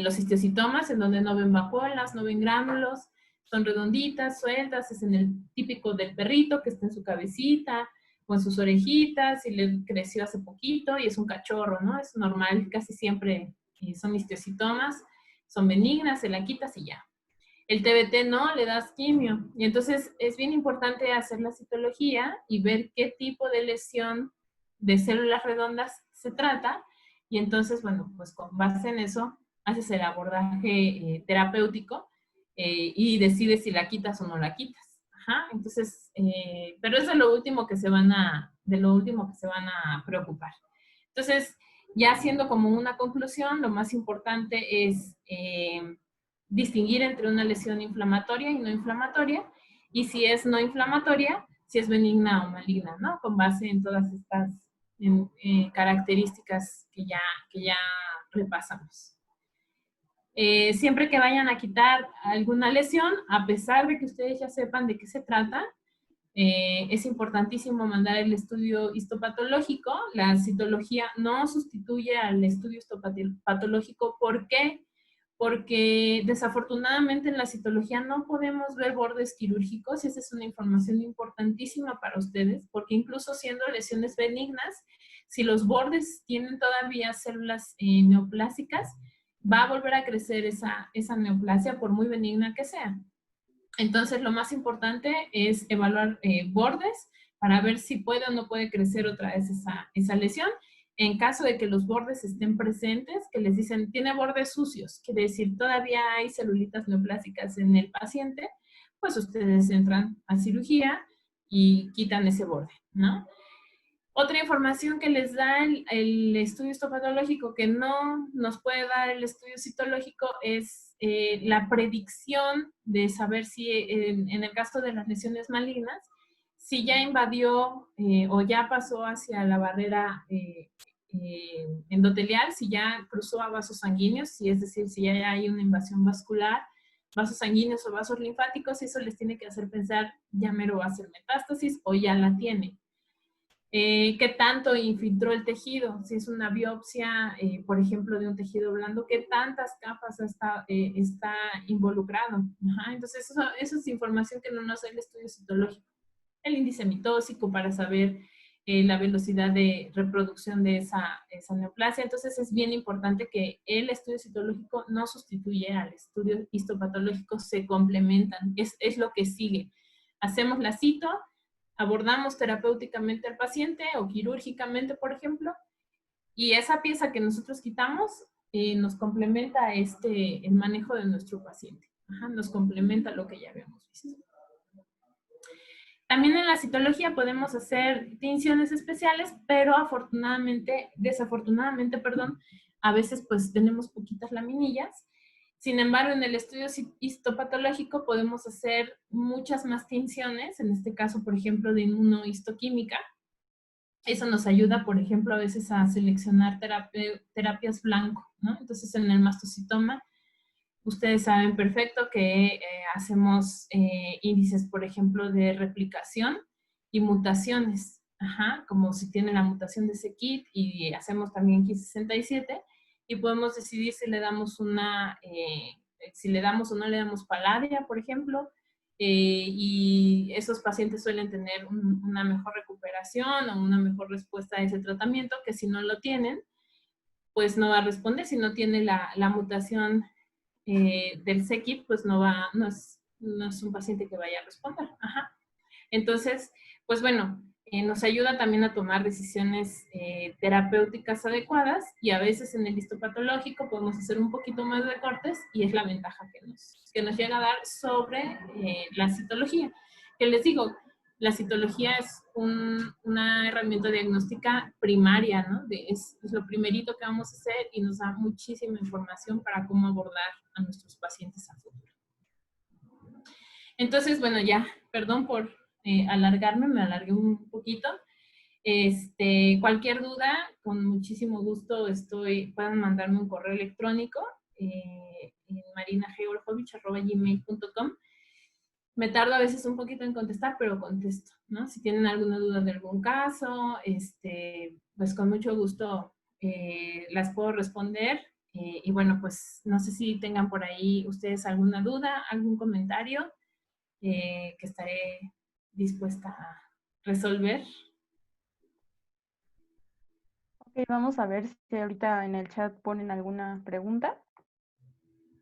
Los histiocytomas, en donde no ven vacuolas, no ven gránulos, son redonditas, sueltas, es en el típico del perrito que está en su cabecita o en sus orejitas y le creció hace poquito y es un cachorro, ¿no? Es normal, casi siempre son histiocytomas, son benignas, se la quitas y ya. El TBT no, le das quimio. Y entonces es bien importante hacer la citología y ver qué tipo de lesión de células redondas se trata. Y entonces, bueno, pues con base en eso, haces el abordaje terapéutico y decides si la quitas o no la quitas. Ajá, entonces, pero es de lo último que se van a preocupar. Entonces, ya haciendo como una conclusión, lo más importante es distinguir entre una lesión inflamatoria y no inflamatoria, y si es no inflamatoria, si es benigna o maligna, ¿no? Con base en todas estas características que ya repasamos. Siempre que vayan a quitar alguna lesión, a pesar de que ustedes ya sepan de qué se trata, es importantísimo mandar el estudio histopatológico. La citología no sustituye al estudio histopatológico. ¿Por qué? Porque desafortunadamente en la citología no podemos ver bordes quirúrgicos, y esa es una información importantísima para ustedes, porque incluso siendo lesiones benignas, si los bordes tienen todavía células neoplásicas, va a volver a crecer esa neoplasia por muy benigna que sea. Entonces, lo más importante es evaluar bordes para ver si puede o no puede crecer otra vez esa lesión. En caso de que los bordes estén presentes, que les dicen, tiene bordes sucios, quiere decir, todavía hay celulitas neoplásicas en el paciente, pues ustedes entran a cirugía y quitan ese borde, ¿no? Otra información que les da el estudio histopatológico que no nos puede dar el estudio citológico es la predicción de saber si en el caso de las lesiones malignas, si ya invadió o ya pasó hacia la barrera endotelial, si ya cruzó a vasos sanguíneos, si es decir, si ya hay una invasión vascular, vasos sanguíneos o vasos linfáticos, eso les tiene que hacer pensar, ya mero va a ser metástasis o ya la tiene. ¿Qué tanto infiltró el tejido? Si es una biopsia, por ejemplo, de un tejido blando, ¿qué tantas capas está involucrado? Ajá, entonces, eso es información que no nos da el estudio citológico. El índice mitóxico para saber la velocidad de reproducción de esa neoplasia. Entonces, es bien importante que el estudio citológico no sustituye al estudio histopatológico, se complementan. Es lo que sigue. Hacemos la cito, abordamos terapéuticamente al paciente o quirúrgicamente, por ejemplo, y esa pieza que nosotros quitamos nos complementa el manejo de nuestro paciente. Ajá, nos complementa lo que ya habíamos visto. También en la citología podemos hacer tinciones especiales, pero desafortunadamente, a veces pues tenemos poquitas laminillas. Sin embargo, en el estudio histopatológico podemos hacer muchas más tinciones, en este caso, por ejemplo, de inmunohistoquímica. Eso nos ayuda, por ejemplo, a veces a seleccionar terapias blanco, ¿no? Entonces, en el mastocitoma, ustedes saben perfecto que hacemos índices, por ejemplo, de replicación y mutaciones. Ajá, como si tiene la mutación de ese kit, y hacemos también Ki67, y podemos decidir si le damos si le damos o no le damos paladia, por ejemplo, y esos pacientes suelen tener una mejor recuperación o una mejor respuesta a ese tratamiento, que si no lo tienen, pues no va a responder. Si no tiene la mutación del C-KIT, pues no es un paciente que vaya a responder. Ajá. Entonces, pues bueno, nos ayuda también a tomar decisiones terapéuticas adecuadas, y a veces en el histopatológico podemos hacer un poquito más de cortes, y es la ventaja que nos llega a dar sobre la citología. Que les digo, la citología es una herramienta diagnóstica primaria, ¿no? Es lo primerito que vamos a hacer y nos da muchísima información para cómo abordar a nuestros pacientes a futuro. Entonces, bueno, ya, perdón por alargarme, me alargué un poquito. Cualquier duda, con muchísimo gusto pueden mandarme un correo electrónico en marinageorjovich@gmail.com. Me tardo a veces un poquito en contestar, pero contesto, ¿no? Si tienen alguna duda de algún caso, pues con mucho gusto las puedo responder. Y bueno, pues no sé si tengan por ahí ustedes alguna duda, algún comentario que estaré dispuesta a resolver. Ok, vamos a ver si ahorita en el chat ponen alguna pregunta.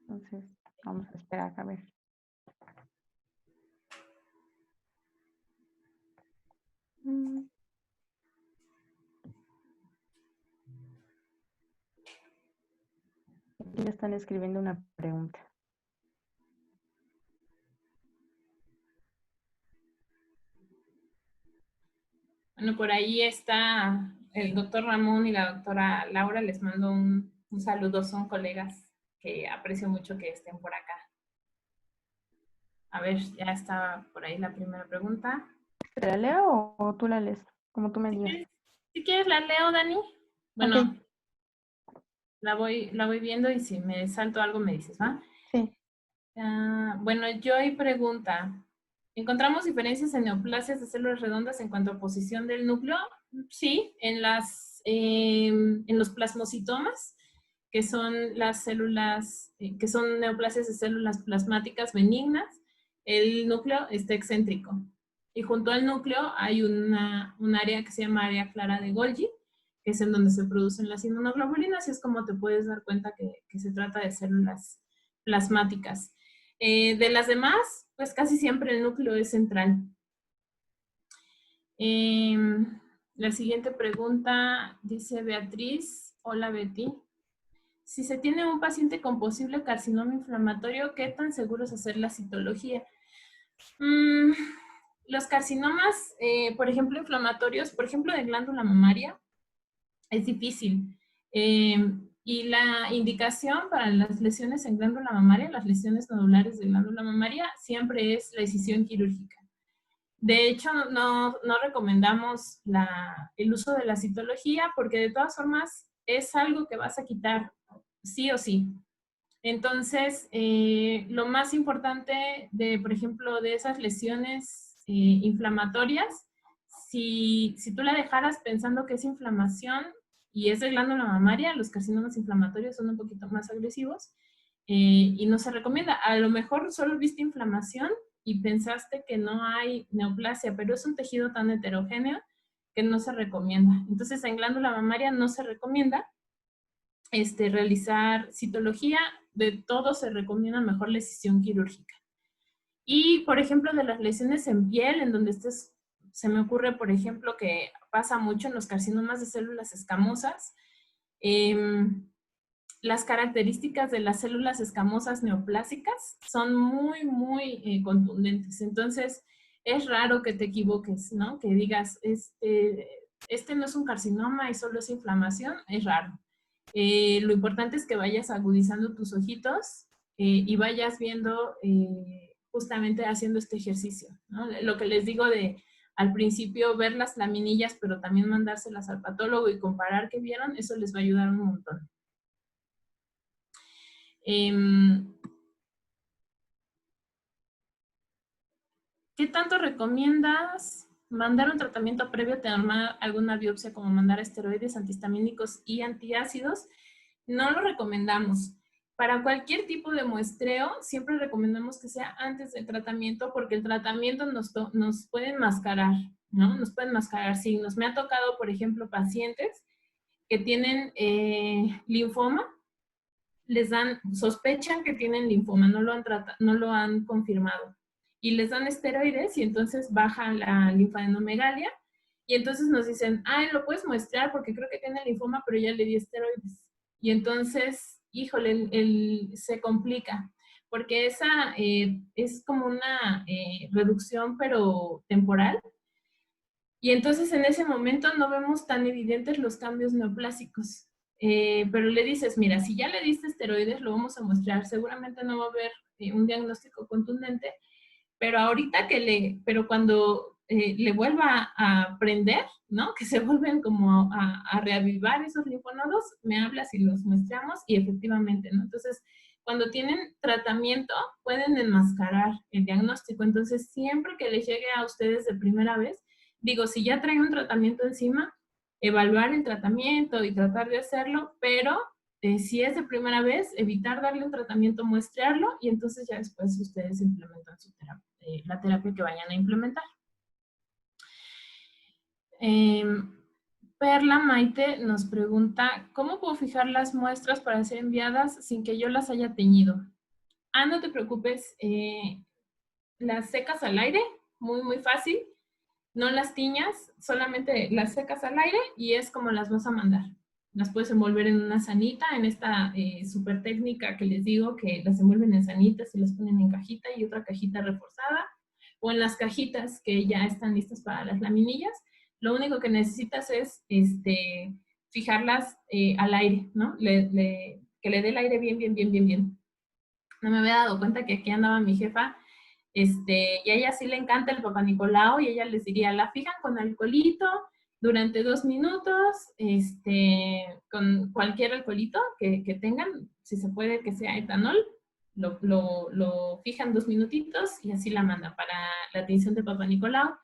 Entonces, vamos a esperar a ver. Aquí ya están escribiendo una pregunta. Bueno, por ahí está el doctor Ramón y la doctora Laura. Les mando un saludo, son colegas que aprecio mucho que estén por acá. A ver, ya está por ahí la primera pregunta. ¿Te la leo o tú la lees? Como tú me digas. Si quieres la leo, Dani. Bueno, okay. la voy viendo y si me salto algo me dices, ¿va? Sí. Bueno, Joy pregunta, ¿encontramos diferencias en neoplasias de células redondas en cuanto a posición del núcleo? Sí, en los plasmocitomas, que son las células, que son neoplasias de células plasmáticas benignas, el núcleo está excéntrico. Y junto al núcleo hay un área que se llama área clara de Golgi, que es en donde se producen las inmunoglobulinas, y es como te puedes dar cuenta que se trata de células plasmáticas. De las demás, pues casi siempre el núcleo es central. La siguiente pregunta dice Beatriz, hola Betty. Si se tiene un paciente con posible carcinoma inflamatorio, ¿qué tan seguro es hacer la citología? Los carcinomas, por ejemplo, inflamatorios, por ejemplo, de glándula mamaria, es difícil. Y la indicación para las lesiones en glándula mamaria, las lesiones nodulares de glándula mamaria, siempre es la decisión quirúrgica. De hecho, no recomendamos el uso de la citología porque de todas formas es algo que vas a quitar sí o sí. Entonces, lo más importante por ejemplo, de esas lesiones inflamatorias, si tú la dejaras pensando que es inflamación y es de glándula mamaria, los carcinomas inflamatorios son un poquito más agresivos y no se recomienda. A lo mejor solo viste inflamación y pensaste que no hay neoplasia, pero es un tejido tan heterogéneo que no se recomienda. Entonces, en glándula mamaria no se recomienda realizar citología. De todo se recomienda mejor la decisión quirúrgica. Y, por ejemplo, de las lesiones en piel, en donde se me ocurre, por ejemplo, que pasa mucho en los carcinomas de células escamosas, las características de las células escamosas neoplásicas son muy, muy contundentes. Entonces, es raro que te equivoques, ¿no? Que digas, este no es un carcinoma y solo es inflamación, es raro. Lo importante es que vayas agudizando tus ojitos y vayas viendo, justamente haciendo este ejercicio, ¿no? Lo que les digo al principio, ver las laminillas, pero también mandárselas al patólogo y comparar qué vieron, eso les va a ayudar un montón. ¿Qué tanto recomiendas mandar un tratamiento previo a tener alguna biopsia, como mandar esteroides, antihistamínicos y antiácidos? No lo recomendamos. Para cualquier tipo de muestreo, siempre recomendamos que sea antes del tratamiento, porque el tratamiento nos puede enmascarar, ¿no? Nos puede enmascarar signos. Me ha tocado, por ejemplo, pacientes que tienen linfoma, sospechan que tienen linfoma, no lo han confirmado. Y les dan esteroides y entonces baja la linfadenomegalia y entonces nos dicen, lo puedes muestrear porque creo que tiene linfoma, pero ya le di esteroides. Y entonces, híjole, se complica. porque esa es como una reducción, pero temporal. Y entonces en ese momento no vemos tan evidentes los cambios neoplásicos. Pero le dices, mira, si ya le diste esteroides, lo vamos a mostrar. Seguramente no va a haber un diagnóstico contundente, pero ahorita pero cuando le vuelva a prender, ¿no? Que se vuelven como a reavivar esos linfonodos, me hablas y los muestramos y efectivamente, ¿no? Entonces, cuando tienen tratamiento, pueden enmascarar el diagnóstico. Entonces, siempre que les llegue a ustedes de primera vez, digo, si ya traen un tratamiento encima, evaluar el tratamiento y tratar de hacerlo, pero si es de primera vez, evitar darle un tratamiento, muestrearlo y entonces ya después ustedes implementan su terapia, la terapia que vayan a implementar. Perla Maite nos pregunta, ¿cómo puedo fijar las muestras para ser enviadas sin que yo las haya teñido? No te preocupes, las secas al aire, muy, muy fácil. No las tiñas, solamente las secas al aire y es como las vas a mandar. Las puedes envolver en una sanita, en esta super técnica que les digo, que las envuelven en sanitas y las ponen en cajita y otra cajita reforzada, o en las cajitas que ya están listas para las laminillas. Lo único que necesitas es fijarlas al aire, ¿no? Que le dé el aire bien, bien, bien, bien, bien. No me había dado cuenta que aquí andaba mi jefa, y a ella sí le encanta el Papá Nicolau y ella les diría, la fijan con alcoholito durante 2 minutos, con cualquier alcoholito que tengan, si se puede que sea etanol, lo fijan 2 minutitos y así la mandan para la tinción de Papá Nicolau.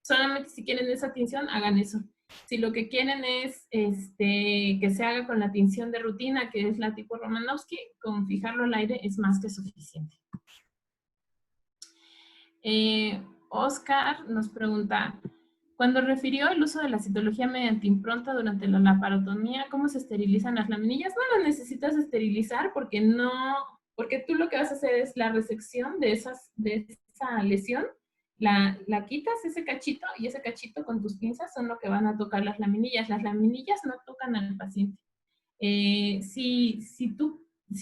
Solamente si quieren esa tinción, hagan eso. Si lo que quieren es que se haga con la tinción de rutina, que es la tipo Romanowski, con fijarlo al aire es más que suficiente. Oscar nos pregunta, cuando refirió el uso de la citología mediante impronta durante la laparotomía, ¿cómo se esterilizan las laminillas? No las necesitas esterilizar porque tú lo que vas a hacer es la resección de esa lesión, la quitas ese cachito y ese cachito con tus pinzas son lo que van a tocar las laminillas. Las laminillas no tocan al paciente. Si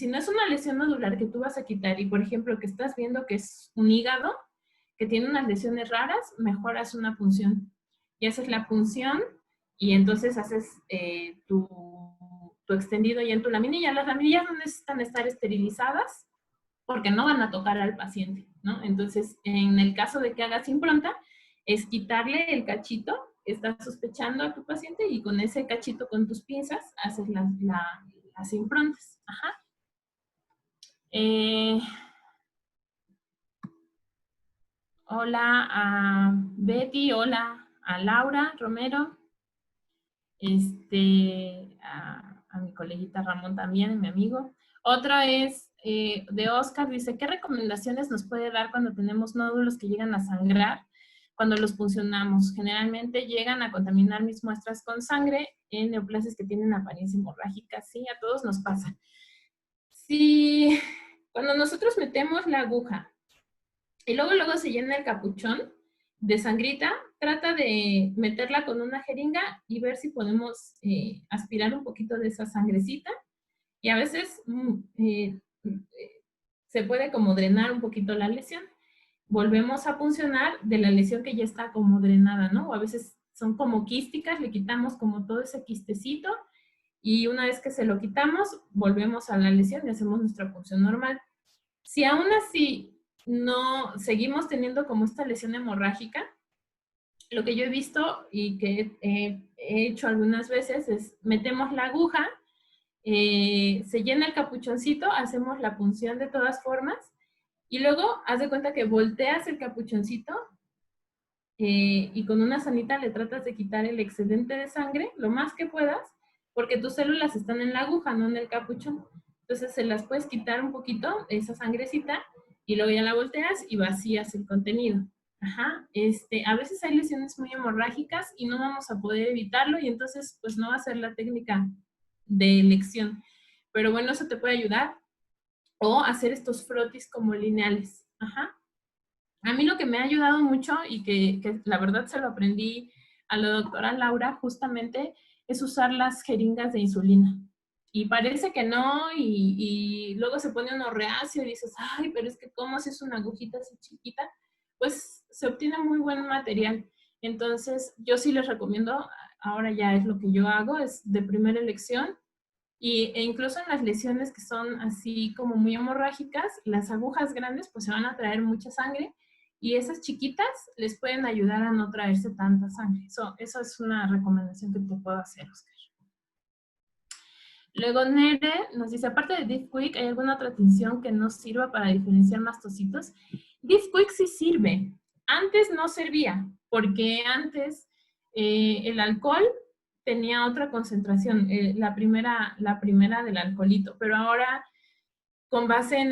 no es una lesión nodular que tú vas a quitar y, por ejemplo, que estás viendo que es un hígado, que tiene unas lesiones raras, mejor haz una punción. Y haces la punción y entonces haces tu extendido y en tu laminilla. Las laminillas no necesitan estar esterilizadas porque no van a tocar al paciente, ¿no? Entonces, en el caso de que hagas impronta, es quitarle el cachito que estás sospechando a tu paciente y con ese cachito con tus pinzas haces las improntas. Ajá. Hola a Betty, hola a Laura Romero, a mi coleguita Ramón también, mi amigo. Otra es de Oscar, dice, ¿qué recomendaciones nos puede dar cuando tenemos nódulos que llegan a sangrar cuando los puncionamos? Generalmente llegan a contaminar mis muestras con sangre en neoplasias que tienen apariencia hemorrágica. Sí, a todos nos pasa. Sí, cuando nosotros metemos la aguja y luego se llena el capuchón de sangrita, trata de meterla con una jeringa y ver si podemos aspirar un poquito de esa sangrecita. Y a veces se puede como drenar un poquito la lesión. Volvemos a puncionar de la lesión que ya está como drenada, ¿no? O a veces son como quísticas, le quitamos como todo ese quistecito y una vez que se lo quitamos, volvemos a la lesión y hacemos nuestra punción normal. Si aún así no seguimos teniendo como esta lesión hemorrágica, lo que yo he visto y que he hecho algunas veces es metemos la aguja, se llena el capuchoncito, hacemos la punción de todas formas y luego haz de cuenta que volteas el capuchoncito y con una sanita le tratas de quitar el excedente de sangre lo más que puedas porque tus células están en la aguja, no en el capuchón. Entonces se las puedes quitar un poquito, esa sangrecita, y luego ya la volteas y vacías el contenido. Ajá. A veces hay lesiones muy hemorrágicas y no vamos a poder evitarlo y entonces pues no va a ser la técnica de elección. Pero bueno, eso te puede ayudar. O hacer estos frotis como lineales. Ajá. A mí lo que me ha ayudado mucho y que la verdad se lo aprendí a la doctora Laura justamente es usar las jeringas de insulina. y parece que no, y luego se pone uno reacio y dices, ay, pero es que ¿cómo si es una agujita así chiquita? Pues se obtiene muy buen material. Entonces, yo sí les recomiendo, ahora ya es lo que yo hago, es de primera elección, e incluso en las lesiones que son así como muy hemorrágicas, las agujas grandes pues se van a traer mucha sangre, y esas chiquitas les pueden ayudar a no traerse tanta sangre. Eso es una recomendación que te puedo hacer, Oscar. Luego Nere nos dice, aparte de Deep Quick, ¿hay alguna otra tinción que no sirva para diferenciar mastocitos? Deep Quick sí sirve. Antes no servía, porque antes el alcohol tenía otra concentración, la primera del alcoholito, pero ahora con base en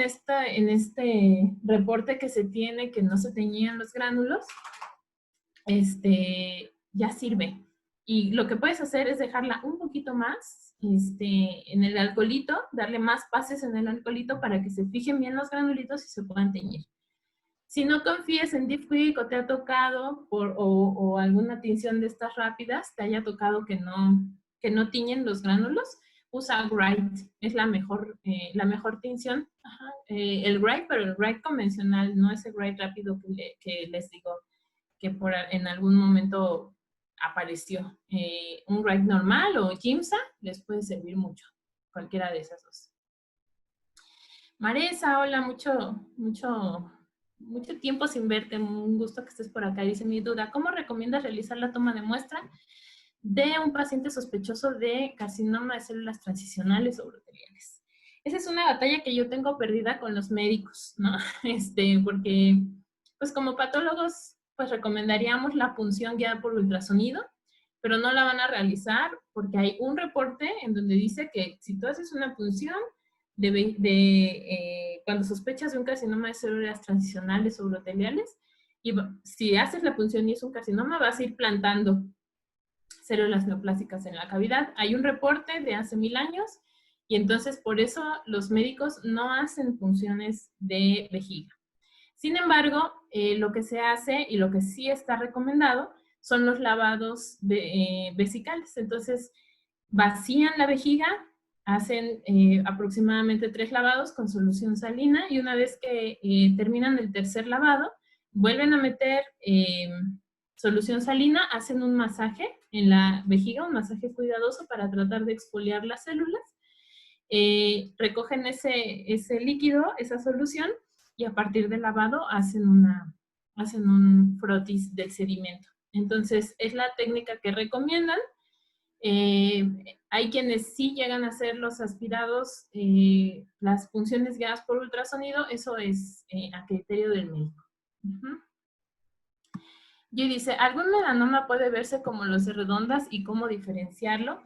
este reporte que se tiene que no se teñían los gránulos, ya sirve. Y lo que puedes hacer es dejarla un poquito más en el alcoholito, darle más pases en el alcoholito para que se fijen bien los granulitos y se puedan teñir. Si no confías en Deep Quick o te ha tocado, o alguna tinción de estas rápidas, te haya tocado que no tiñen los gránulos, usa Wright, es la mejor tinción. El Wright, pero el Wright convencional, no ese Wright rápido que les digo que en algún momento apareció. Un Wright normal o Jimsa les puede servir mucho, cualquiera de esas dos. Maresa, hola, mucho tiempo sin verte, un gusto que estés por acá. Dice, mi duda, ¿cómo recomiendas realizar la toma de muestra de un paciente sospechoso de carcinoma de células transicionales o uroteliales? Esa es una batalla que yo tengo perdida con los médicos, ¿no? Porque, pues como patólogos, pues recomendaríamos la punción guiada por ultrasonido, pero no la van a realizar porque hay un reporte en donde dice que si tú haces una punción cuando sospechas de un carcinoma de células transicionales o uroteliales, y si haces la punción y es un carcinoma, vas a ir plantando células neoplásicas en la cavidad. Hay un reporte de hace 1000 años, y entonces por eso los médicos no hacen punciones de vejiga. Sin embargo, lo que se hace y lo que sí está recomendado son los lavados vesicales. Entonces, vacían la vejiga, hacen aproximadamente 3 lavados con solución salina, y una vez que terminan el tercer lavado, vuelven a meter solución salina, hacen un masaje en la vejiga, un masaje cuidadoso para tratar de exfoliar las células, recogen ese líquido, esa solución, y a partir del lavado hacen un frotis del sedimento. Entonces, es la técnica que recomiendan. Hay quienes sí llegan a hacer los aspirados, las punciones guiadas por ultrasonido, eso es a criterio del médico. Y dice, ¿algún melanoma puede verse como los de redondas y cómo diferenciarlo?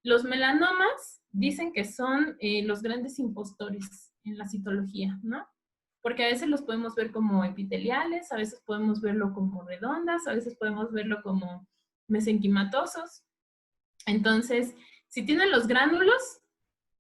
Los melanomas dicen que son los grandes impostores en la citología, ¿no? Porque a veces los podemos ver como epiteliales, a veces podemos verlo como redondas, a veces podemos verlo como mesenquimatosos. Entonces, si tienen los gránulos,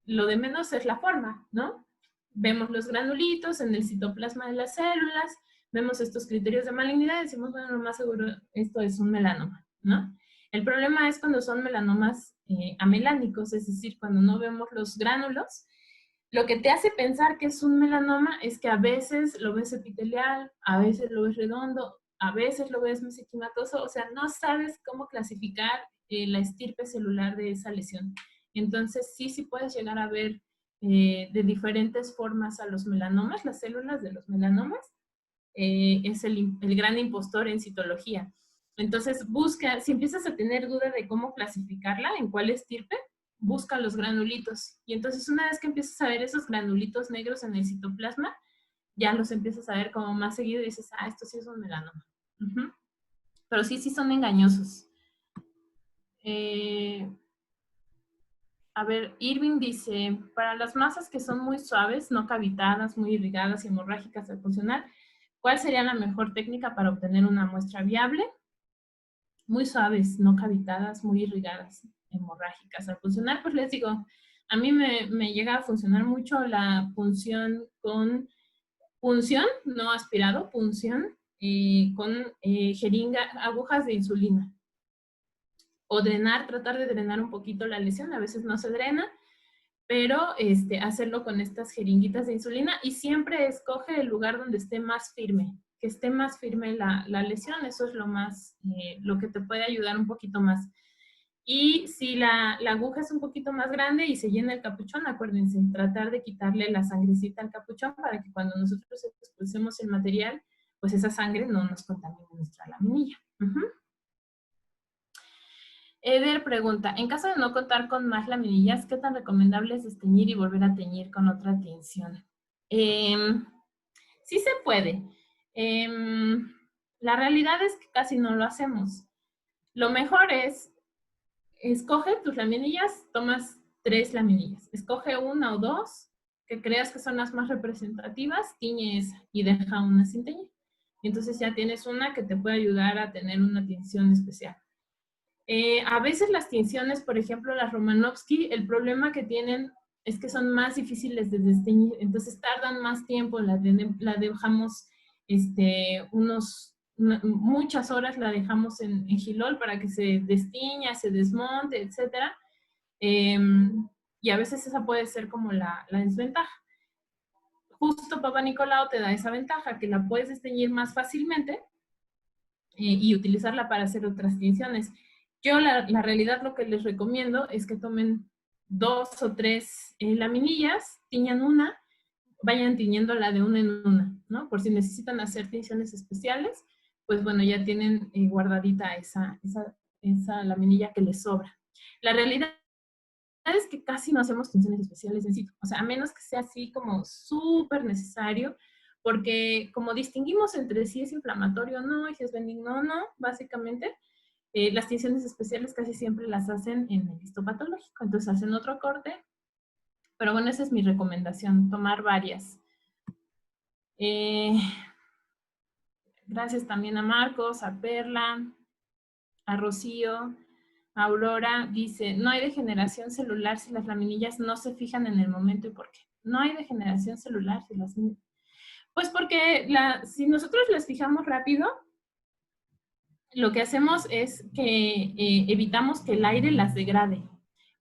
lo de menos es la forma, ¿no? Vemos los granulitos en el citoplasma de las células, vemos estos criterios de malignidad y decimos, bueno, lo más seguro esto es un melanoma, ¿no? El problema es cuando son melanomas amelánicos, es decir, cuando no vemos los gránulos. Lo que te hace pensar que es un melanoma es que a veces lo ves epitelial, a veces lo ves redondo, a veces lo ves mesenquimatoso, o sea, no sabes cómo clasificar la estirpe celular de esa lesión. Entonces, sí puedes llegar a ver de diferentes formas a los melanomas, las células de los melanomas. Es el gran impostor en citología. Entonces, busca, si empiezas a tener duda de cómo clasificarla, en cuál estirpe, busca los granulitos. Y entonces, una vez que empiezas a ver esos granulitos negros en el citoplasma, ya los empiezas a ver como más seguido y dices, esto sí es un melanoma. Pero sí son engañosos. A ver, Irving dice, para las masas que son muy suaves, no cavitadas, muy irrigadas y hemorrágicas al funcionar, ¿cuál sería la mejor técnica para obtener una muestra viable? Muy suaves, no cavitadas, muy irrigadas, hemorrágicas. Al funcionar, pues les digo, a mí me llega a funcionar mucho la punción con punción, no aspirado, punción, con jeringa, agujas de insulina. O drenar, tratar de drenar un poquito la lesión, a veces no se drena, pero hacerlo con estas jeringuitas de insulina y siempre escoge el lugar donde esté más firme, que esté más firme la lesión, eso es lo que te puede ayudar un poquito más. Y si la aguja es un poquito más grande y se llena el capuchón, acuérdense, tratar de quitarle la sangrecita al capuchón para que cuando nosotros expulsemos el material, pues esa sangre no nos contamine nuestra laminilla. Eder pregunta, en caso de no contar con más laminillas, ¿qué tan recomendable es desteñir y volver a teñir con otra tinción? Sí se puede. La realidad es que casi no lo hacemos. Lo mejor es escoge tus laminillas, tomas 3 laminillas. Escoge 1 o 2 que creas que son las más representativas, tiñe esa y deja una sin teñir. Y entonces ya tienes una que te puede ayudar a tener una tinción especial. A veces las tinciones, por ejemplo, las Romanowski, el problema que tienen es que son más difíciles de desteñir, entonces tardan más tiempo, la dejamos muchas horas la dejamos en Gilol para que se destiña, se desmonte, etc. Y a veces esa puede ser como la desventaja. Justo Papa Nicolau te da esa ventaja, que la puedes desteñir más fácilmente y utilizarla para hacer otras tinciones. Yo la realidad lo que les recomiendo es que tomen 2 o 3 laminillas, tiñan una, vayan tiñéndola de una en una, ¿no? Por si necesitan hacer tinciones especiales, pues bueno, ya tienen guardadita esa laminilla que les sobra. La realidad es que casi no hacemos tinciones especiales en sitio, o sea, a menos que sea así como súper necesario, porque como distinguimos entre si es inflamatorio o no, y si es benigno o no, básicamente, las tinciones especiales casi siempre las hacen en el histopatológico, entonces hacen otro corte, pero bueno, esa es mi recomendación, tomar varias. Gracias también a Marcos, a Perla, a Rocío, a Aurora. Dice, no hay degeneración celular si las laminillas no se fijan en el momento. ¿Y por qué? No hay degeneración celular si las... Pues porque si nosotros las fijamos rápido, lo que hacemos es que evitamos que el aire las degrade.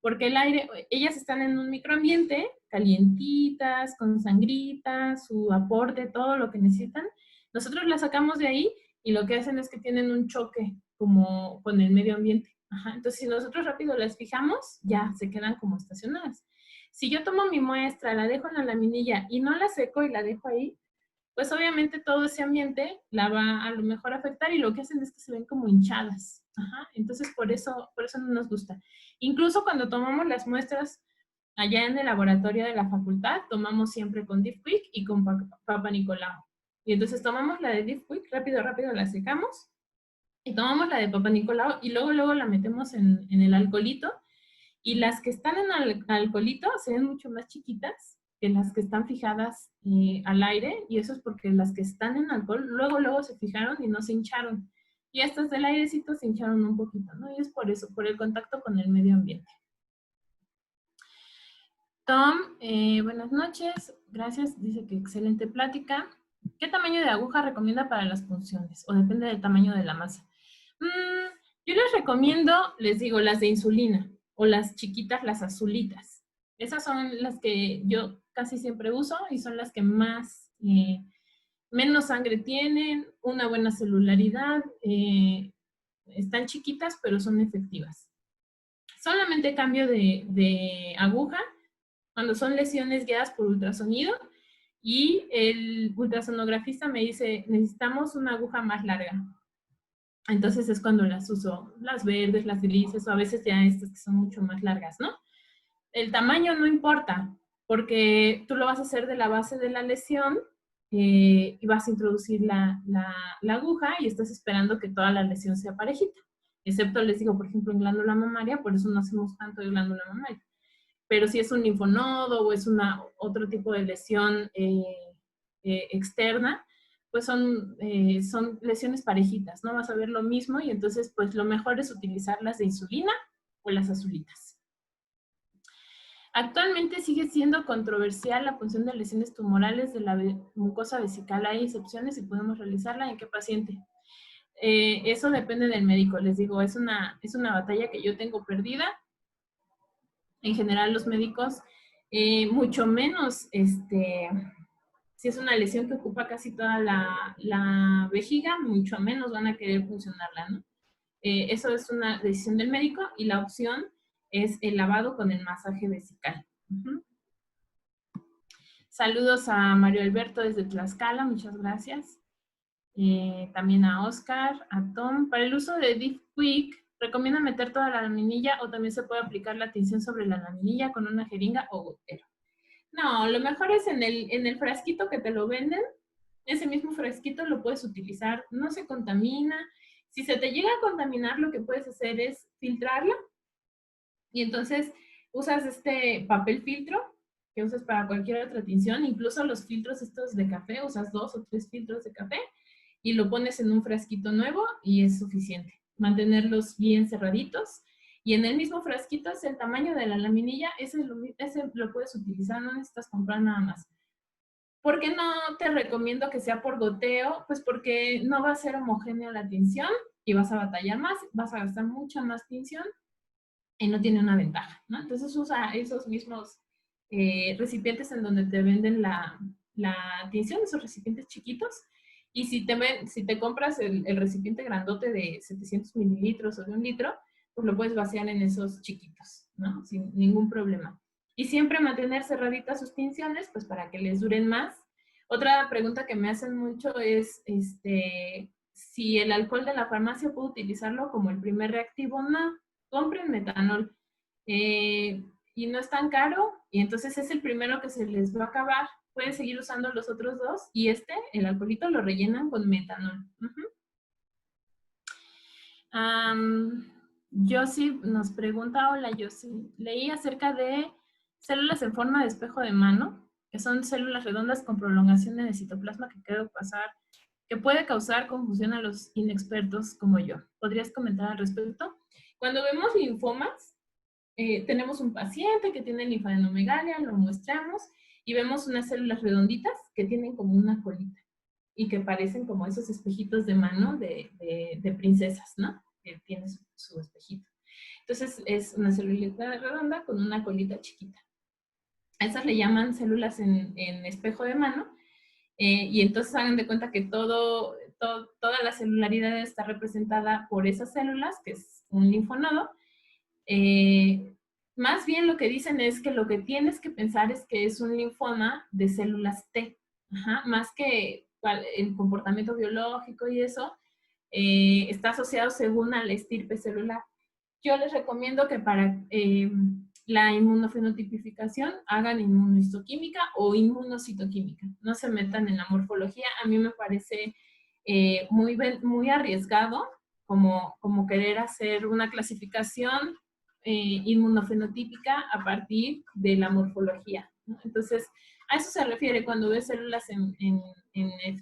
Porque el aire, ellas están en un microambiente, calientitas, con sangrita, su aporte, todo lo que necesitan. Nosotros las sacamos de ahí y lo que hacen es que tienen un choque como con el medio ambiente. Ajá. Entonces, si nosotros rápido las fijamos, ya se quedan como estacionadas. Si yo tomo mi muestra, la dejo en la laminilla y no la seco y la dejo ahí, pues obviamente todo ese ambiente la va a lo mejor a afectar y lo que hacen es que se ven como hinchadas. Ajá. Entonces, por eso no nos gusta. Incluso cuando tomamos las muestras allá en el laboratorio de la facultad, tomamos siempre con Diffquick y con Papa Nicolau. Y entonces tomamos la de Diffquick, rápido la secamos, y tomamos la de Papa Nicolau y luego la metemos en el alcoholito. Y las que están en el alcoholito se ven mucho más chiquitas que las que están fijadas al aire, y eso es porque las que están en alcohol luego se fijaron y no se hincharon. Y estas del airecito se hincharon un poquito, ¿no? Y es por eso, por el contacto con el medio ambiente. Tom, buenas noches, gracias, dice que excelente plática. ¿Qué tamaño de aguja recomienda para las punciones? ¿O depende del tamaño de la masa? Yo les recomiendo, les digo, las de insulina o las chiquitas, las azulitas. Esas son las que yo casi siempre uso y son las que más, menos sangre tienen, una buena celularidad, están chiquitas pero son efectivas. Solamente cambio de aguja cuando son lesiones guiadas por ultrasonido y el ultrasonografista me dice, necesitamos una aguja más larga. Entonces es cuando las uso, las verdes, las grises, o a veces ya estas que son mucho más largas, ¿no? El tamaño no importa, porque tú lo vas a hacer de la base de la lesión y vas a introducir la aguja y estás esperando que toda la lesión sea parejita. Excepto, les digo, por ejemplo, en glándula mamaria, por eso no hacemos tanto de glándula mamaria. Pero si es un linfonodo o es otro tipo de lesión externa, pues son lesiones parejitas, ¿no? Vas a ver lo mismo y entonces pues lo mejor es utilizar las de insulina o las azulitas. Actualmente sigue siendo controversial la punción de lesiones tumorales de la mucosa vesical. ¿Hay excepciones y podemos realizarla? ¿En qué paciente? Eso depende del médico, les digo, es una batalla que yo tengo perdida. En general los médicos mucho menos, si es una lesión que ocupa casi toda la vejiga, mucho menos van a querer funcionarla, ¿no? Eso es una decisión del médico y la opción es el lavado con el masaje vesical. Saludos a Mario Alberto desde Tlaxcala, muchas gracias. También a Oscar, a Tom. Para el uso de Deep Quick, ¿recomienda meter toda la laminilla o también se puede aplicar la tinción sobre la laminilla con una jeringa o gotero? No, lo mejor es en el frasquito que te lo venden. Ese mismo frasquito lo puedes utilizar, no se contamina. Si se te llega a contaminar, lo que puedes hacer es filtrarla y entonces usas este papel filtro que usas para cualquier otra tinción, incluso los filtros estos de café, usas 2 o 3 filtros de café y lo pones en un frasquito nuevo y es suficiente. Mantenerlos bien cerraditos. Y en el mismo frasquito es el tamaño de la laminilla, ese lo puedes utilizar, no necesitas comprar nada más. ¿Por qué no te recomiendo que sea por goteo? Pues porque no va a ser homogénea la tinción y vas a batallar más, vas a gastar mucha más tinción y no tiene una ventaja, ¿no? Entonces usa esos mismos recipientes en donde te venden la tinción, esos recipientes chiquitos, y si te compras el recipiente grandote de 700 mililitros o de 1 litro, pues lo puedes vaciar en esos chiquitos, ¿no? Sin ningún problema. Y siempre mantener cerraditas sus tinciones, pues para que les duren más. Otra pregunta que me hacen mucho es, si el alcohol de la farmacia puedo utilizarlo como el primer reactivo. No, compren metanol. Y no es tan caro, y entonces es el primero que se les va a acabar. Pueden seguir usando los otros dos, y el alcoholito, lo rellenan con metanol. Yossi nos pregunta, hola Yossi, leí acerca de células en forma de espejo de mano, que son células redondas con prolongación en el citoplasma que puede causar confusión a los inexpertos como yo. ¿Podrías comentar al respecto? Cuando vemos linfomas, tenemos un paciente que tiene linfadenomegalia, lo muestramos y vemos unas células redonditas que tienen como una colita y que parecen como esos espejitos de mano de princesas, ¿no? Que tiene su espejito. Entonces es una célula redonda con una colita chiquita. A esas le llaman células en espejo de mano, y entonces hagan de cuenta que toda la celularidad está representada por esas células, que es un linfonodo. Más bien lo que dicen es que lo que tienes que pensar es que es un linfoma de células T, más que el comportamiento biológico y eso, está asociado según a la estirpe celular. Yo les recomiendo que para la inmunofenotipificación hagan inmunohistoquímica o inmunocitoquímica. No se metan en la morfología. A mí me parece muy arriesgado como querer hacer una clasificación inmunofenotípica a partir de la morfología, ¿no? Entonces, a eso se refiere cuando ves células en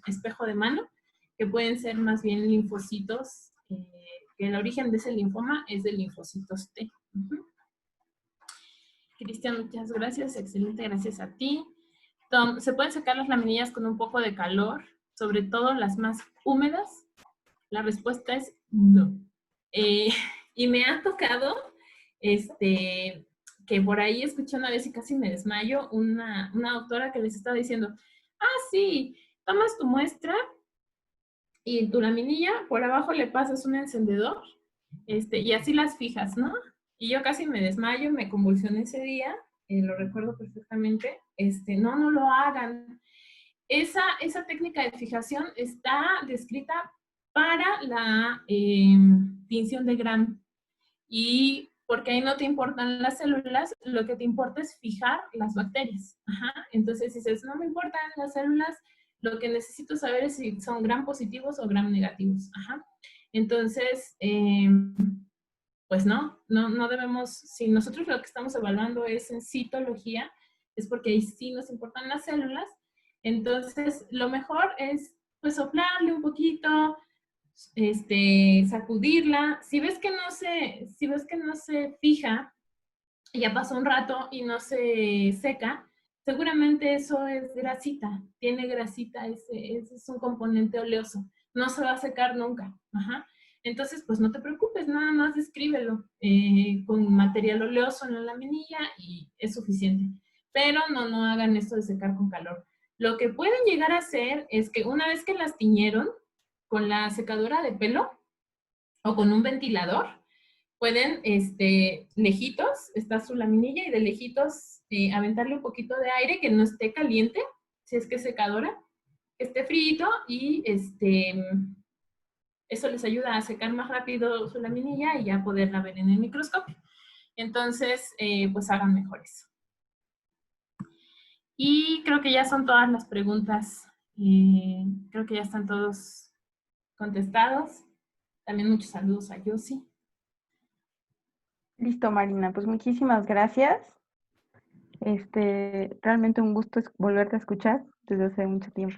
espejo de mano, que pueden ser más bien linfocitos, que el origen de ese linfoma es de linfocitos T. Cristian, muchas gracias, excelente, gracias a ti. Tom, ¿se pueden sacar las laminillas con un poco de calor, sobre todo las más húmedas? La respuesta es no. Y me ha tocado, que por ahí escuché una vez y casi me desmayo, una doctora que les estaba diciendo, sí, tomas tu muestra y tu laminilla, por abajo le pasas un encendedor, y así las fijas, ¿no? Y yo casi me desmayo, me convulsioné ese día, lo recuerdo perfectamente. No lo hagan. Esa técnica de fijación está descrita para la tinción de Gram. Y porque ahí no te importan las células, lo que te importa es fijar las bacterias. Entonces dices, no me importan las células, lo que necesito saber es si son Gram positivos o Gram negativos. Entonces, pues no debemos, si nosotros lo que estamos evaluando es en citología, es porque ahí sí nos importan las células. Entonces, lo mejor es pues soplarle un poquito, sacudirla. Si ves que no se fija, ya pasó un rato y no se seca, seguramente eso es grasita, tiene grasita, ese es un componente oleoso, no se va a secar nunca. Entonces, pues no te preocupes, nada más descríbelo con material oleoso en la laminilla y es suficiente. pero no hagan esto de secar con calor. Lo que pueden llegar a hacer es que una vez que las tiñeron con la secadora de pelo o con un ventilador, pueden, lejitos, está su laminilla y de lejitos aventarle un poquito de aire que no esté caliente, si es que es secadora, que esté frío y eso les ayuda a secar más rápido su laminilla y ya poderla ver en el microscopio. Entonces, pues hagan mejor eso. Y creo que ya son todas las preguntas. Creo que ya están todos contestados. También muchos saludos a Yossi. Listo, Marina, pues muchísimas gracias. Realmente un gusto volverte a escuchar desde hace mucho tiempo.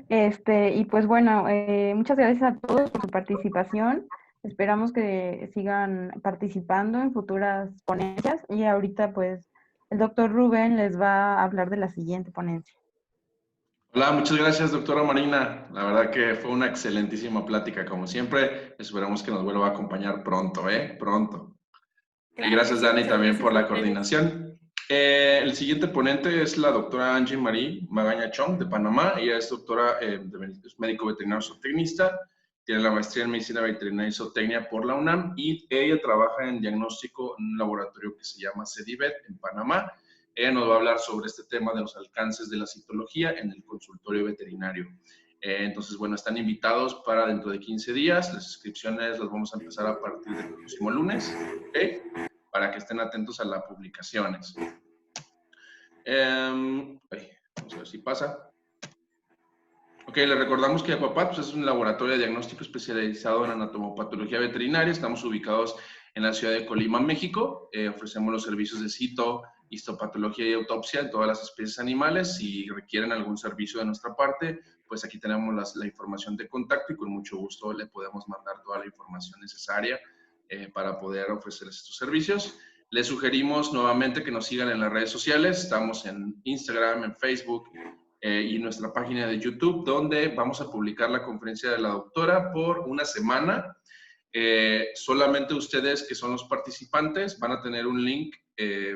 Y pues bueno, muchas gracias a todos por su participación. Esperamos que sigan participando en futuras ponencias y ahorita pues el doctor Rubén les va a hablar de la siguiente ponencia. Hola, muchas gracias, doctora Marina. La verdad que fue una excelentísima plática, como siempre. Esperamos que nos vuelva a acompañar pronto, Pronto. Claro, Y gracias, sí, Dani, muchas también por gracias a la ustedes. coordinación. El siguiente ponente es la doctora Angie Marie Magaña Chong, de Panamá. Ella es doctora, es médico veterinario zootecnista, tiene la maestría en medicina veterinaria y zootecnia por la UNAM y ella trabaja en diagnóstico en un laboratorio que se llama CEDIVET en Panamá. Ella nos va a hablar sobre este tema de los alcances de la citología en el consultorio veterinario. Entonces, bueno, están invitados para dentro de 15 días. Las inscripciones las vamos a empezar a partir del próximo lunes, ¿ok? Para que estén atentos a las publicaciones. Vamos a ver si pasa. Ok, les recordamos que Aquapat pues, es un laboratorio de diagnóstico especializado en anatomopatología veterinaria. Estamos ubicados en la ciudad de Colima, México. Ofrecemos los servicios de cito, histopatología y autopsia en todas las especies animales. Si requieren algún servicio de nuestra parte, pues aquí tenemos la información de contacto y con mucho gusto le podemos mandar toda la información necesaria para poder ofrecerles estos servicios. Les sugerimos nuevamente que nos sigan en las redes sociales. Estamos en Instagram, en Facebook y nuestra página de YouTube, donde vamos a publicar la conferencia de la doctora por una semana. Solamente ustedes que son los participantes van a tener un link, que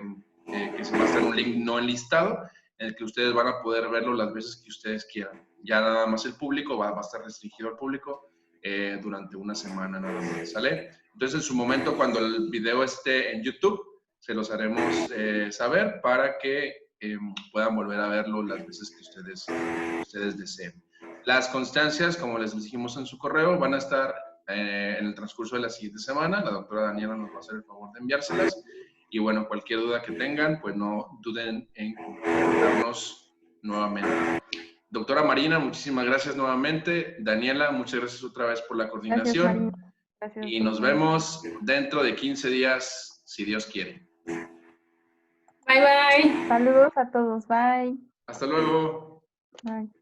va a ser un link no enlistado, en el que ustedes van a poder verlo las veces que ustedes quieran. Ya nada más el público va a estar restringido al público durante una semana nada más, ¿sale? Entonces, en su momento, cuando el video esté en YouTube, se los haremos saber para que puedan volver a verlo las veces que ustedes deseen. Las constancias, como les dijimos en su correo, van a estar en el transcurso de la siguiente semana. La doctora Daniela nos va a hacer el favor de enviárselas. Y bueno, cualquier duda que tengan, pues no duden en contactarnos nuevamente. Doctora Marina, muchísimas gracias nuevamente. Daniela, muchas gracias otra vez por la coordinación. Gracias, Marina. Gracias, y nos vemos dentro de 15 días, si Dios quiere. Bye, bye. Saludos a todos. Bye. Hasta luego. Bye.